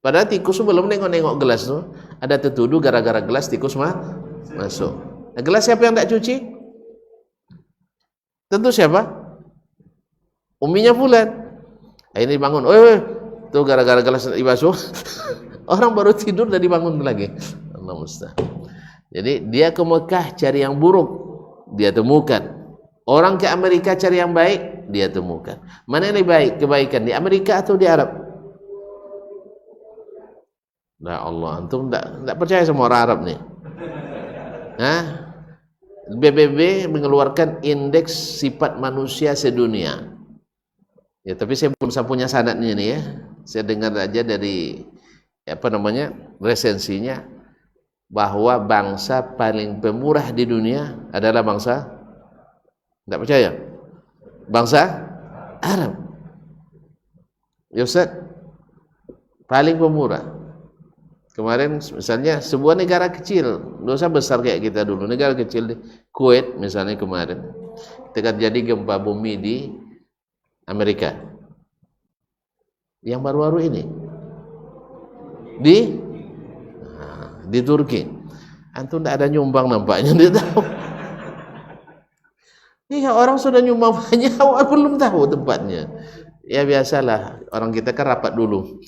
Padahal tikus belum nengok-nengok gelas tuh. Ada tertuduh gara-gara gelas tikus masuk. Nah, gelas siapa yang tak cuci? Tentu siapa? Uminya Fulan. Ini bangun. Tuh gara-gara gelas dibasuh. Orang baru tidur dan dibangun lagi. Allah musta'an. Jadi dia ke Mekah cari yang buruk, dia temukan. Orang ke Amerika cari yang baik, dia temukan. Mana yang lebih baik kebaikan, di Amerika atau di Arab? Nah Allah, antum tidak percaya sama orang Arab nih. Nah, PBB mengeluarkan indeks sifat manusia sedunia. Ya, tapi saya belum punya sanadnya ini ya. Saya dengar aja dari resensinya bahwa bangsa paling pemurah di dunia adalah bangsa, tidak percaya? Bangsa Arab. Ya Ustaz, paling pemurah. Kemarin misalnya sebuah negara kecil, dosa besar kayak kita dulu, negara kecil di Kuwait misalnya kemarin, ketika terjadi gempa bumi di Amerika, yang baru-baru ini di Turki, antum tidak ada nyumbang nampaknya, dia tahu. Iya, orang sudah nyumbang banyak, awal belum tahu tempatnya. Ya biasalah, orang kita kan rapat dulu.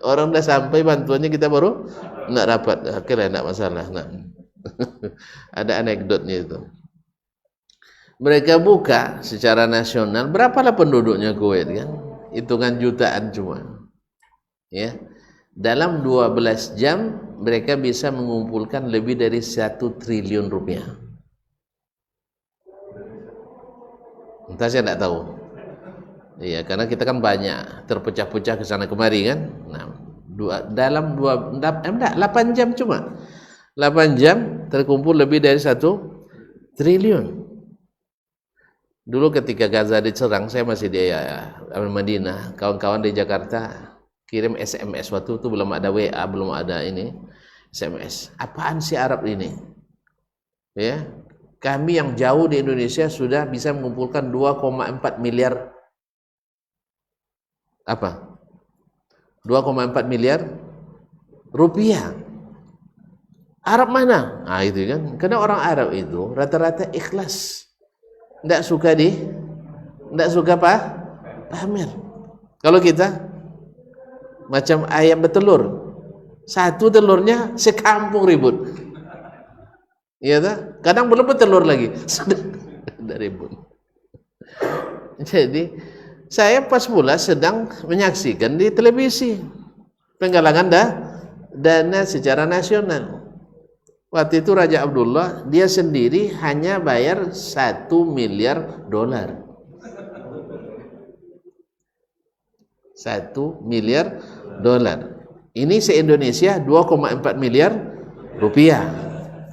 Orang udah sampai bantuannya kita baru nak rapat. Akhirnya tidak masalah. Nah. Ada anekdotnya itu. Mereka buka secara nasional, berapalah penduduknya Kuwait kan? Hitungan jutaan cuma. Ya. Dalam 12 jam mereka bisa mengumpulkan lebih dari 1 triliun rupiah. Entah, saya tidak tahu. Iya, karena kita kan banyak terpecah-pecah ke sana kemari kan. Nah, dalam 8 jam cuma. 8 jam terkumpul lebih dari 1 triliun. Dulu ketika Gaza diserang, saya masih di Madinah. Kawan-kawan di Jakarta kirim SMS, waktu itu belum ada WA, belum ada ini SMS. Apaan sih Arab ini? Ya, kami yang jauh di Indonesia sudah bisa mengumpulkan 2,4 miliar 2,4 miliar rupiah. Arab mana? Nah itu kan, karena orang Arab itu rata-rata ikhlas, tidak suka pamer. Kalau kita macam ayam bertelur, satu telurnya sekampung ribut. Iya tak? Kadang belum bertelur lagi, sudah ribut. Jadi saya pas mula sedang menyaksikan di televisi penggalangan dana secara nasional. Waktu itu Raja Abdullah dia sendiri hanya bayar 1 miliar dolar. 1 miliar dolar. Ini se-Indonesia 2,4 miliar rupiah.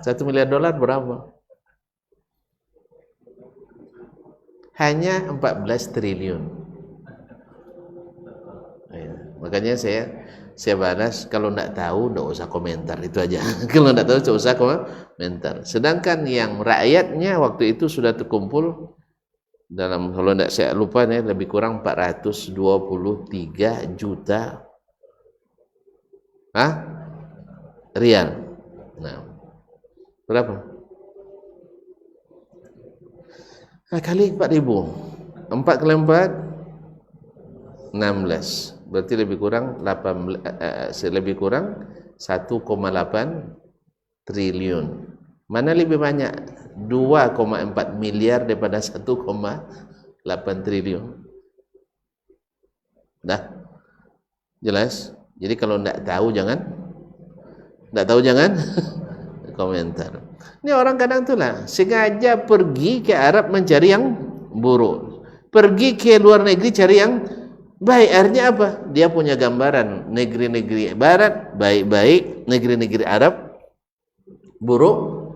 1 miliar dolar berapa? Hanya 14 triliun. Makanya saya balas, kalau tidak tahu tidak usah komentar, itu aja. Kalau tidak tahu tidak usah komentar. Sedangkan yang rakyatnya waktu itu sudah terkumpul dalam, kalau tidak saya lupa nih, lebih kurang 423 juta rial. Nah, berapa? Kali 4.000, 4 kali 4 16, berarti lebih kurang 1,8 triliun. Mana lebih banyak? 2,4 miliar daripada 1,8 triliun. Dah jelas. Jadi kalau tidak tahu jangan komentar. Ini orang kadang itulah sengaja pergi ke Arab mencari yang buruk, pergi ke luar negeri cari yang baik. Artinya apa? Dia punya gambaran negeri-negeri Barat baik-baik, negeri-negeri Arab buruk.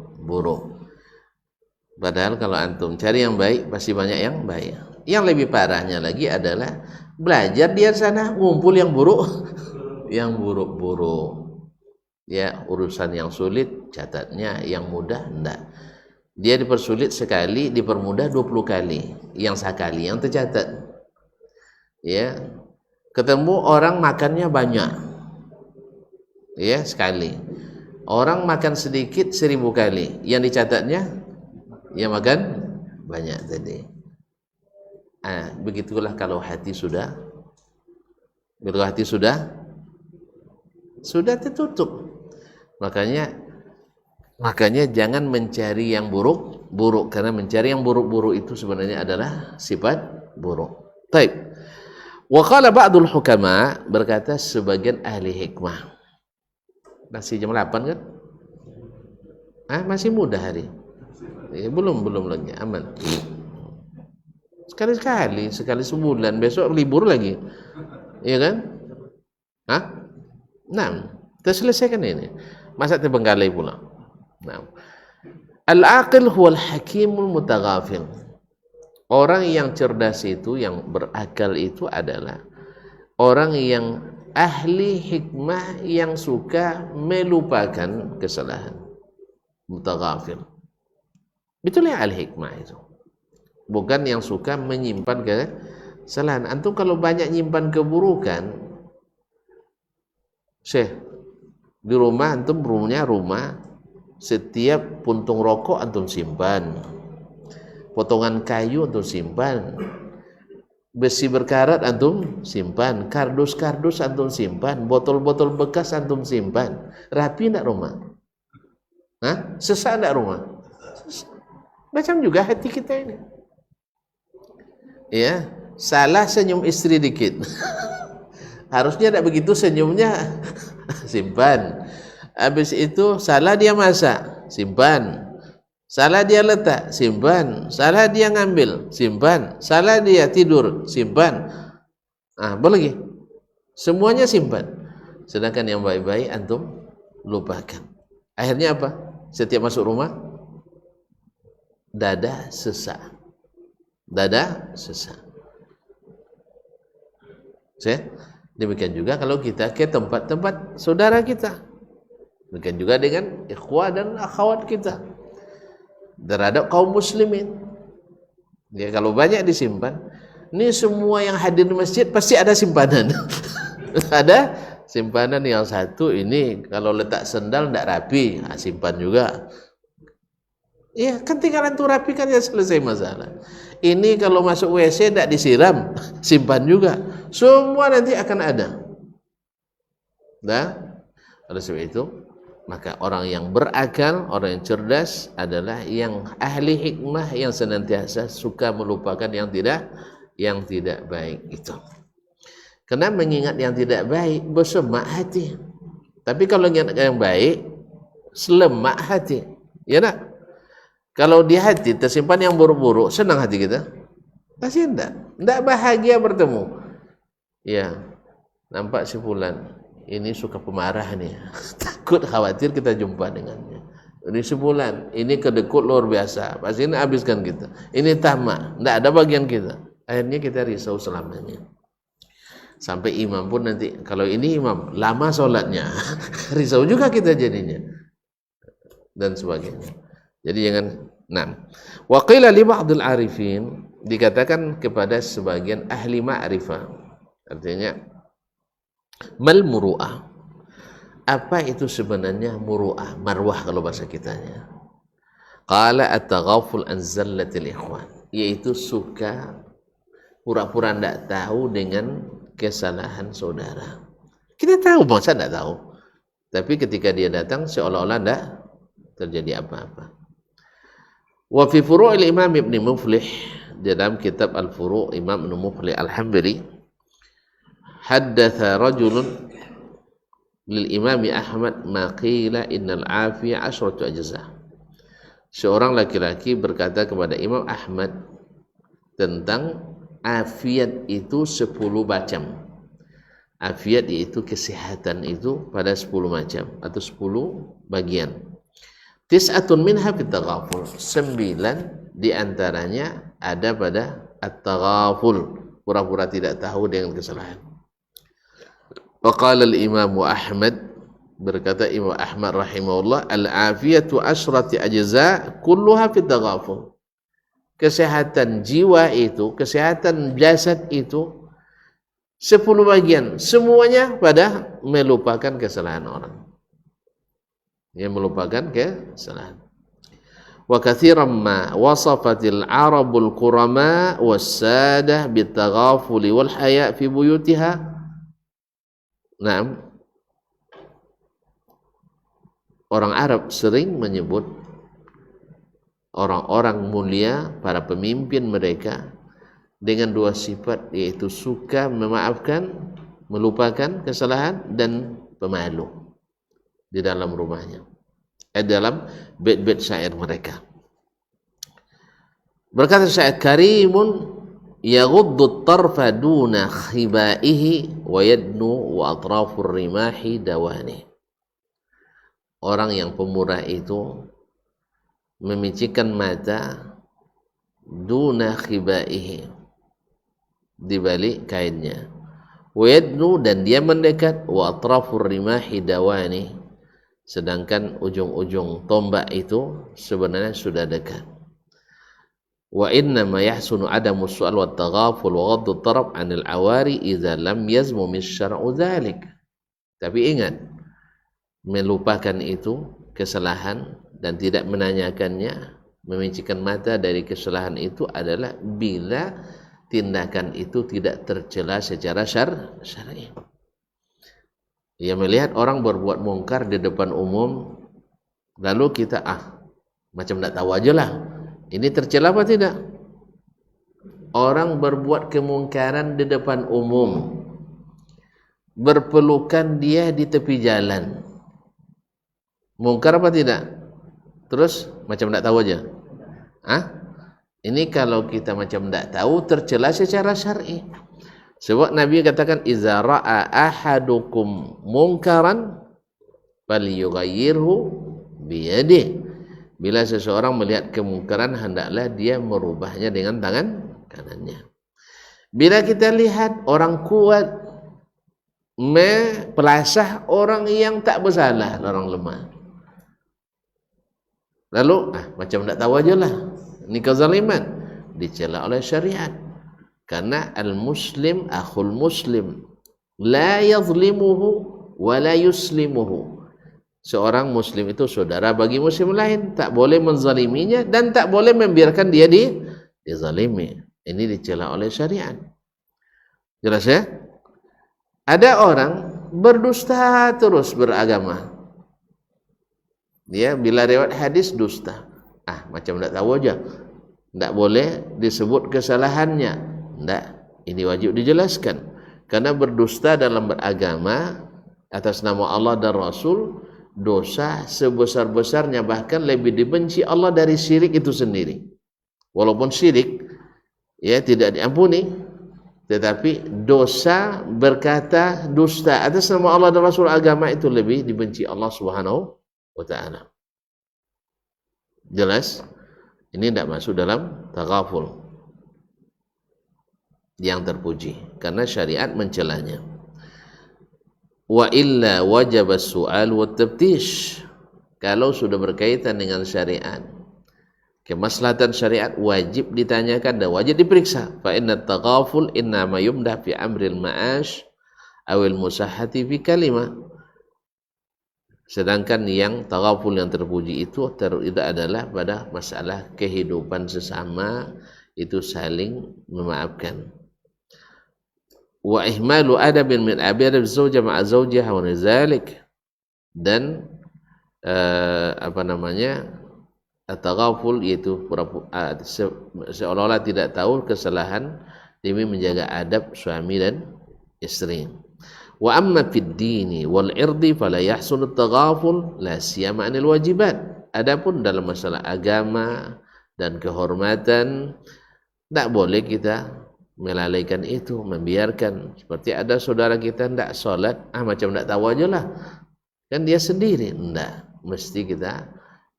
Padahal kalau antum cari yang baik pasti banyak yang baik. Yang lebih parahnya lagi adalah belajar di sana ngumpul yang buruk. Ya, urusan yang sulit catatnya, yang mudah enggak. Dia dipersulit sekali, dipermudah 20 kali. Yang sekali yang tercatat. Ya. Ketemu orang makannya banyak. Ya, sekali. Orang makan sedikit 1000 kali. Yang dicatatnya yang makan banyak tadi. Begitulah kalau hati sudah tertutup. Makanya jangan mencari yang buruk, karena mencari yang buruk itu sebenarnya adalah sifat buruk. Baik. Wa qala ba'dul hukama, berkata sebagian ahli hikmah. Masih jam 8 kan? Masih muda hari. Belum lagi, aman. Sekali sebulan, besok libur lagi. Iya kan? Nah, kita selesaikan ini. Masa terbengkalai pula. Nah. Al-aqil huwal hakimul mutaghafil. Orang yang cerdas itu, yang berakal itu adalah orang yang ahli hikmah yang suka melupakan kesalahan. Mutaghafil. Itulah ahli hikmah itu. Bukan yang suka menyimpan kesalahan. Antum kalau banyak nyimpan keburukan, Syekh, di rumah antum rumah setiap puntung rokok antum simpan, potongan kayu antum simpan, besi berkarat antum simpan, kardus antum simpan, botol-botol bekas antum simpan. Rapi enggak rumah? Sesak enggak rumah? Macam juga hati kita ini. Ya, salah senyum istri dikit. Harusnya enggak begitu senyumnya. Simpan. Habis itu salah dia masak, simpan. Salah dia letak, simpan. Salah dia ngambil, simpan. Salah dia tidur, simpan. Boleh lagi. Semuanya simpan. Sedangkan yang baik-baik antum lupakan. Akhirnya apa? Setiap masuk rumah dada sesak. Demikian juga kalau kita ke tempat-tempat saudara kita. Demikian juga dengan ikhwah dan akhwat kita terhadap kaum muslimin. Ya, kalau banyak disimpan, ini semua yang hadir di masjid pasti ada simpanan. Ada simpanan yang satu ini kalau letak sendal tidak rapi, simpan juga. Ya, kan tinggal antum rapikan ya selesai masalah. Ini kalau masuk WC tidak disiram, simpan juga. Semua nanti akan ada. Nah, oleh sebab itu, maka orang yang berakal, orang yang cerdas adalah yang ahli hikmah yang senantiasa suka melupakan yang tidak baik itu. Karena mengingat yang tidak baik bersemak hati. Tapi kalau ingat yang baik selemak hati. Ya nak? Kalau di hati tersimpan yang buruk-buruk, senang hati kita? Pasti tidak bahagia bertemu. Ya, nampak si fulan ini suka pemarah nih. Takut khawatir kita jumpa dengannya. Ini sebulan, ini kedekut luar biasa. Pasti ini habiskan kita. Ini tamak, tidak ada bagian kita. Akhirnya kita risau selamanya. Sampai imam pun nanti, kalau ini imam lama sholatnya, risau juga kita jadinya. Dan sebagainya. Jadi jangan. Wa qila li ba'dil arifin, dikatakan kepada sebagian ahli ma'rifah. Artinya mal muru'ah. Apa itu sebenarnya muru'ah? Marwah kalau bahasa kitanya. Qala at-taghaful an zallatil ikhwan, yaitu suka pura-pura tidak tahu dengan kesalahan saudara. Kita tahu, masa tidak tahu. Tapi ketika dia datang seolah-olah tidak terjadi apa-apa. Wa fi furu'il Imam Ibn Muflih, dalam kitab Al-Furu' Imam Ibn Muflih Al-Hambali, haddatha rajulun lil Imam Ahmad ma qila innal afiyah asyratu ajza. Seorang laki-laki berkata kepada Imam Ahmad tentang afiat itu 10 macam. Afiat yaitu kesehatan itu pada 10 macam atau 10 bagian. Tis'atun minha fit taghaful, 9 diantaranya ada pada at-taghaful, pura-pura tidak tahu dengan kesalahan. Wa qala al-Imam Ahmad, berkata Imam Ahmad rahimahullah, al-afiyatu asyrati ajza kulluha fit taghaful. Kesehatan jiwa itu, kesehatan jasad itu 10 bagian, semuanya pada melupakan kesalahan orang. Yang melupakan kesalahan. Wa katsiran ma wasafatil arabul qurama was-sadah bitaghafuli wal haya fi buyutiha. Orang Arab sering menyebut orang-orang mulia, para pemimpin mereka dengan 2 sifat, yaitu suka memaafkan, melupakan kesalahan, dan pemalu di dalam rumahnya. dalam bait-bait syair mereka. Berkata syair, karimun yaghuddu at-tarfa duna khibaihi wa yadnu wa atrafur rimahi dawani. Orang yang pemurah itu memicikkan mata duna khibaihi, di balik kainnya, wa yadnu, dan dia mendekat, wa atrafur rimahi dawani, sedangkan ujung-ujung tombak itu sebenarnya sudah dekat. Wa inna ma yahsunu adamu su'al wa taghaful wa ghaddu taraf 'anil awari idza lam yazmu min syar'u dzalik. Tapi ingat, melupakan itu kesalahan dan tidak menanyakannya, memicikkan mata dari kesalahan itu adalah bila tindakan itu tidak tercela secara syar'i. Dia melihat orang berbuat mungkar di depan umum, lalu kita macam tidak tahu aja lah, ini tercela apa tidak? Orang berbuat kemungkaran di depan umum, berpelukan dia di tepi jalan, mungkar apa tidak? Terus macam tidak tahu aja. Ini kalau kita macam tidak tahu, tercela secara syar'i. Sebab Nabi katakan, iza ra'a ahadukum munkaran falyughayyirhu biyadihi. Bila seseorang melihat kemungkaran, hendaklah dia merubahnya dengan tangan kanannya. Bila kita lihat orang kuat mepelasah orang yang tak bersalah, orang lemah, lalu macam tak tahu aja lah, ini kezaliman, dicela oleh syariat. Karena al-muslim akhul muslim, la yazlimuhu wa la yuslimuhu. Seorang muslim itu saudara bagi muslim lain, tak boleh menzaliminya dan tak boleh membiarkan dia dizalimi. Ini dicela oleh syariat. Jelas ya? Ada orang berdusta terus beragama. Dia bila lewat hadis dusta. Macam tak tahu aja. Tak boleh disebut kesalahannya. Tak, ini wajib dijelaskan. Karena berdusta dalam beragama atas nama Allah dan Rasul, dosa sebesar-besarnya, bahkan lebih dibenci Allah dari syirik itu sendiri. Walaupun syirik tidak diampuni, tetapi dosa berkata dusta atas nama Allah dan Rasul agama itu lebih dibenci Allah Subhanahu wa ta'ala. Jelas? Ini tidak masuk dalam taghaful yang terpuji, karena syariat mencelanya. Wa illa wajib as-su'al wa tabtish. Kalau sudah berkaitan dengan syariat, kemaslahatan syariat, wajib ditanyakan dan wajib diperiksa. Fa inna taghaful inna ma yumdah fi amril ma'ash awil musahhati fi kalimah. Sedangkan yang taghaful yang terpuji itu adalah pada masalah kehidupan sesama, itu saling memaafkan. Wa ihmalu adabin min adab zawja ma'a zawjiha wa nizalik, dan at-taghaful yaitu seolah-olah tidak tahu kesalahan demi menjaga adab suami dan istri. Wa amma fid dini wal irdi fala yahsunu at-taghaful la siyama 'anil wajibat. Adapun dalam masalah agama dan kehormatan, tak boleh kita melalaikan itu, membiarkan. Seperti ada saudara kita tidak sholat, macam tidak tahu aja lah, kan dia sendiri. Tidak, mesti kita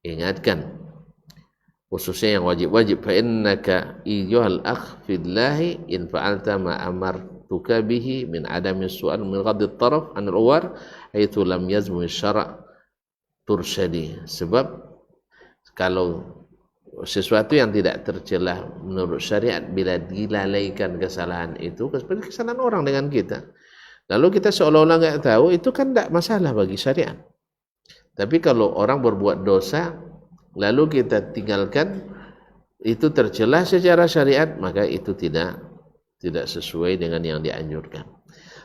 ingatkan, khususnya yang wajib-wajib. Fa innaka ayyuhal akh fillahi in fa'alta ma amartuka bihi min adami su'al min ghaddi taraf anil uwar haitsu lam yazmu syara' tursyadi. Sebab kalau sesuatu yang tidak tercela menurut syariat, bila dilalaikan kesalahan itu seperti kesalahan orang dengan kita, lalu kita seolah-olah nggak tahu, itu kan tidak masalah bagi syariat. Tapi kalau orang berbuat dosa lalu kita tinggalkan, itu tercela secara syariat, maka itu tidak sesuai dengan yang dianjurkan.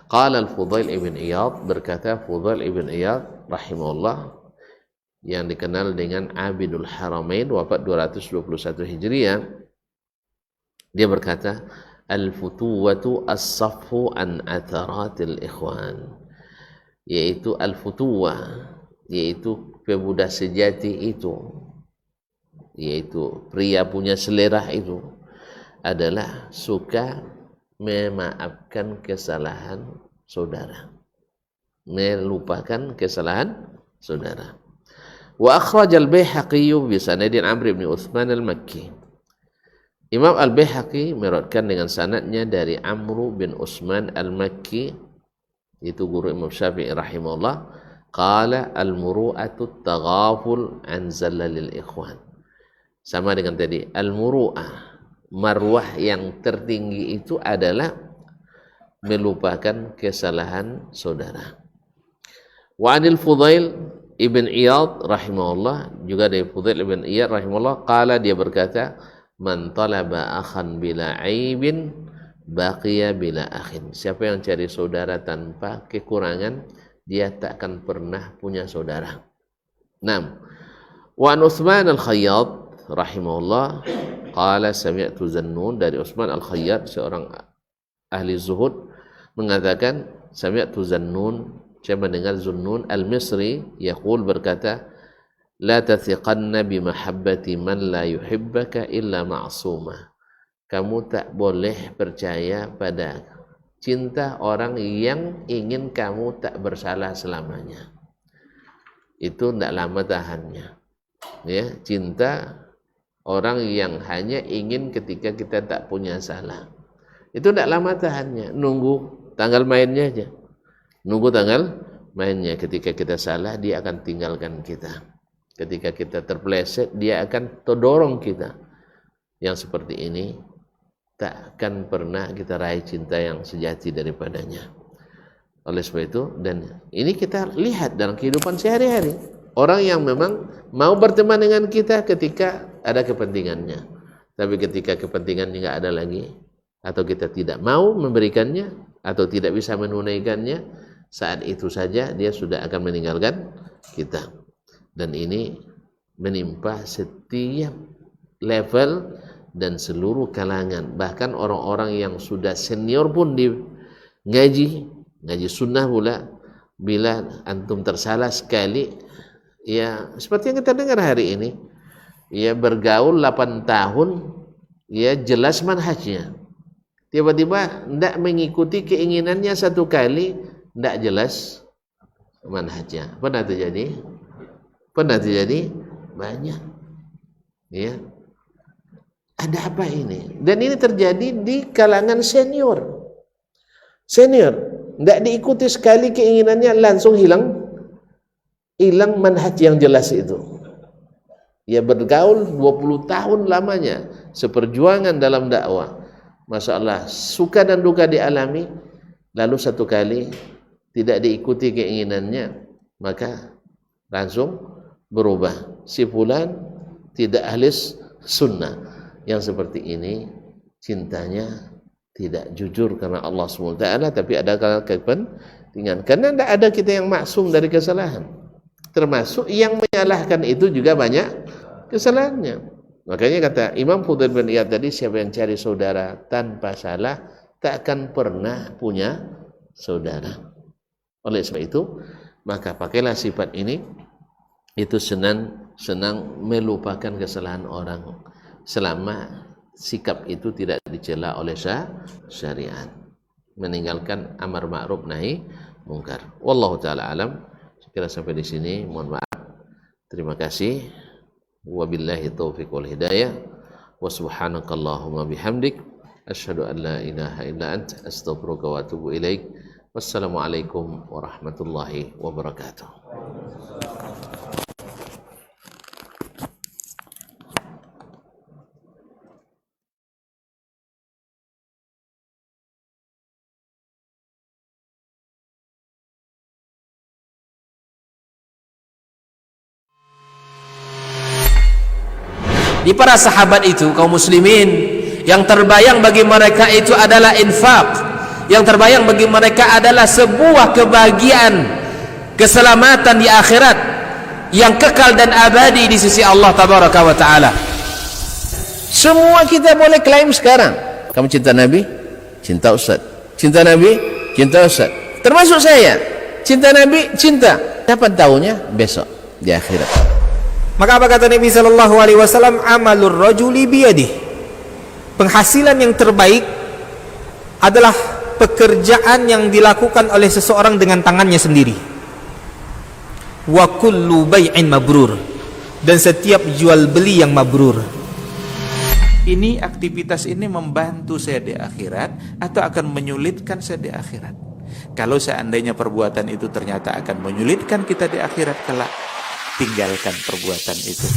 Qala al-Fudail ibn Iyad, berkata Fudail ibn Iyad rahimahullah, yang dikenal dengan Abidul Haramain, wafat 221 Hijriah, dia berkata, al-futuwatu as-safhu an atharatil ikhwan, yaitu al-futuwah, yaitu pemuda sejati itu, yaitu pria punya selera itu, adalah suka memaafkan kesalahan saudara, melupakan kesalahan saudara. Wa akhraj al-Baihaqi bi sanadin Amr bin Utsman al-Makki. Imam al-Baihaqi meriwayatkan dengan sanadnya dari Amr bin Utsman al-Makki, itu guru Imam Syafi'i rahimahullah, qala al-muru'atu taghaful an zallalil ikhwan. Sama dengan tadi, al-muru'ah, marwah yang tertinggi itu adalah melupakan kesalahan saudara. Wa anil Fudail ibn Iyad rahimahullah, juga dari Fudail ibn Iyad rahimahullah, qala, dia berkata, man talaba akhan bila aibin baqiya bila akhin. Siapa yang cari saudara tanpa kekurangan, dia tak akan pernah punya saudara. 6. Wa an Utsman al-Khayyat rahimahullah qala sami'tu Zannun, dari Utsman al-Khayyat, seorang ahli zuhud, mengatakan sami'tu Zannun, saya mendengar Zunnun al-Misri yaqul, berkata, la tathiqanna bimahabbati man la yuhibbaka illa ma'sumah. Kamu tak boleh percaya pada cinta orang yang ingin kamu tak bersalah selamanya. Itu tidak lama tahannya. Ya, cinta orang yang hanya ingin ketika kita tak punya salah, itu tidak lama tahannya. Nunggu tanggal mainnya aja. Nunggu tanggal mainnya. Ketika kita salah, dia akan tinggalkan kita. Ketika kita terpeleset, dia akan terdorong kita. Yang seperti ini tak akan pernah kita raih cinta yang sejati daripadanya. Oleh sebab itu, dan ini kita lihat dalam kehidupan sehari-hari, orang yang memang mau berteman dengan kita ketika ada kepentingannya, tapi ketika kepentingannya nggak ada lagi, atau kita tidak mau memberikannya, atau tidak bisa menunaikannya, saat itu saja dia sudah akan meninggalkan kita. Dan ini menimpa setiap level dan seluruh kalangan. Bahkan orang-orang yang sudah senior pun di ngaji sunnah pula, bila antum tersalah sekali, ya seperti yang kita dengar hari ini, ya bergaul 8 tahun, ya jelas manhajnya, tiba-tiba tidak mengikuti keinginannya satu kali, tidak jelas manhajnya. Pernah terjadi? Pernah terjadi? Banyak. Ya. Ada apa ini? Dan ini terjadi di kalangan senior. Senior, tidak diikuti sekali keinginannya, langsung hilang manhaj yang jelas itu. Ya, bergaul 20 tahun lamanya, seperjuangan dalam dakwah. Masya Allah, suka dan duka dialami, lalu satu kali tidak diikuti keinginannya, maka langsung berubah. Si fulan tidak ahli sunnah. Yang seperti ini cintanya tidak jujur karena Allah SWT, tapi ada kepentingan. Karena tidak ada kita yang maksum dari kesalahan. Termasuk yang menyalahkan itu juga banyak kesalahannya. Makanya kata Imam Fudail bin Iyad tadi, siapa yang cari saudara tanpa salah tak akan pernah punya saudara. Oleh sebab itu, maka pakailah sifat ini, itu senang melupakan kesalahan orang selama sikap itu tidak dicela oleh syariat, meninggalkan amar ma'ruf nahi mungkar. Wallahu taala alam. Sekira sampai di sini, mohon maaf. Terima kasih. Wabillahi taufiq wal hidayah. Wa subhanakallahumma bihamdik asyhadu an la ilaha illa anta astaghfiruka wa atubu ilaik. Wassalamualaikum warahmatullahi wabarakatuh. Di para sahabat itu, kaum muslimin, yang terbayang bagi mereka itu adalah infak, yang terbayang bagi mereka adalah sebuah kebahagiaan, keselamatan di akhirat yang kekal dan abadi di sisi Allah tabaraka wa taala. Semua kita boleh klaim sekarang, kamu cinta Nabi, cinta Ustaz. Cinta Nabi, cinta Ustaz. Termasuk saya, cinta Nabi, cinta. Kapan tahunya? Besok. di akhirat. Maka apa kata Nabi sallallahu alaihi wasallam? Amalur rajuli biyadih. Penghasilan yang terbaik adalah pekerjaan yang dilakukan oleh seseorang dengan tangannya sendiri. Wa kullu bai'in mabrur, dan setiap jual beli yang mabrur. Ini aktivitas ini membantu saya di akhirat atau akan menyulitkan saya di akhirat? Kalau seandainya perbuatan itu ternyata akan menyulitkan kita di akhirat kelak, tinggalkan perbuatan itu.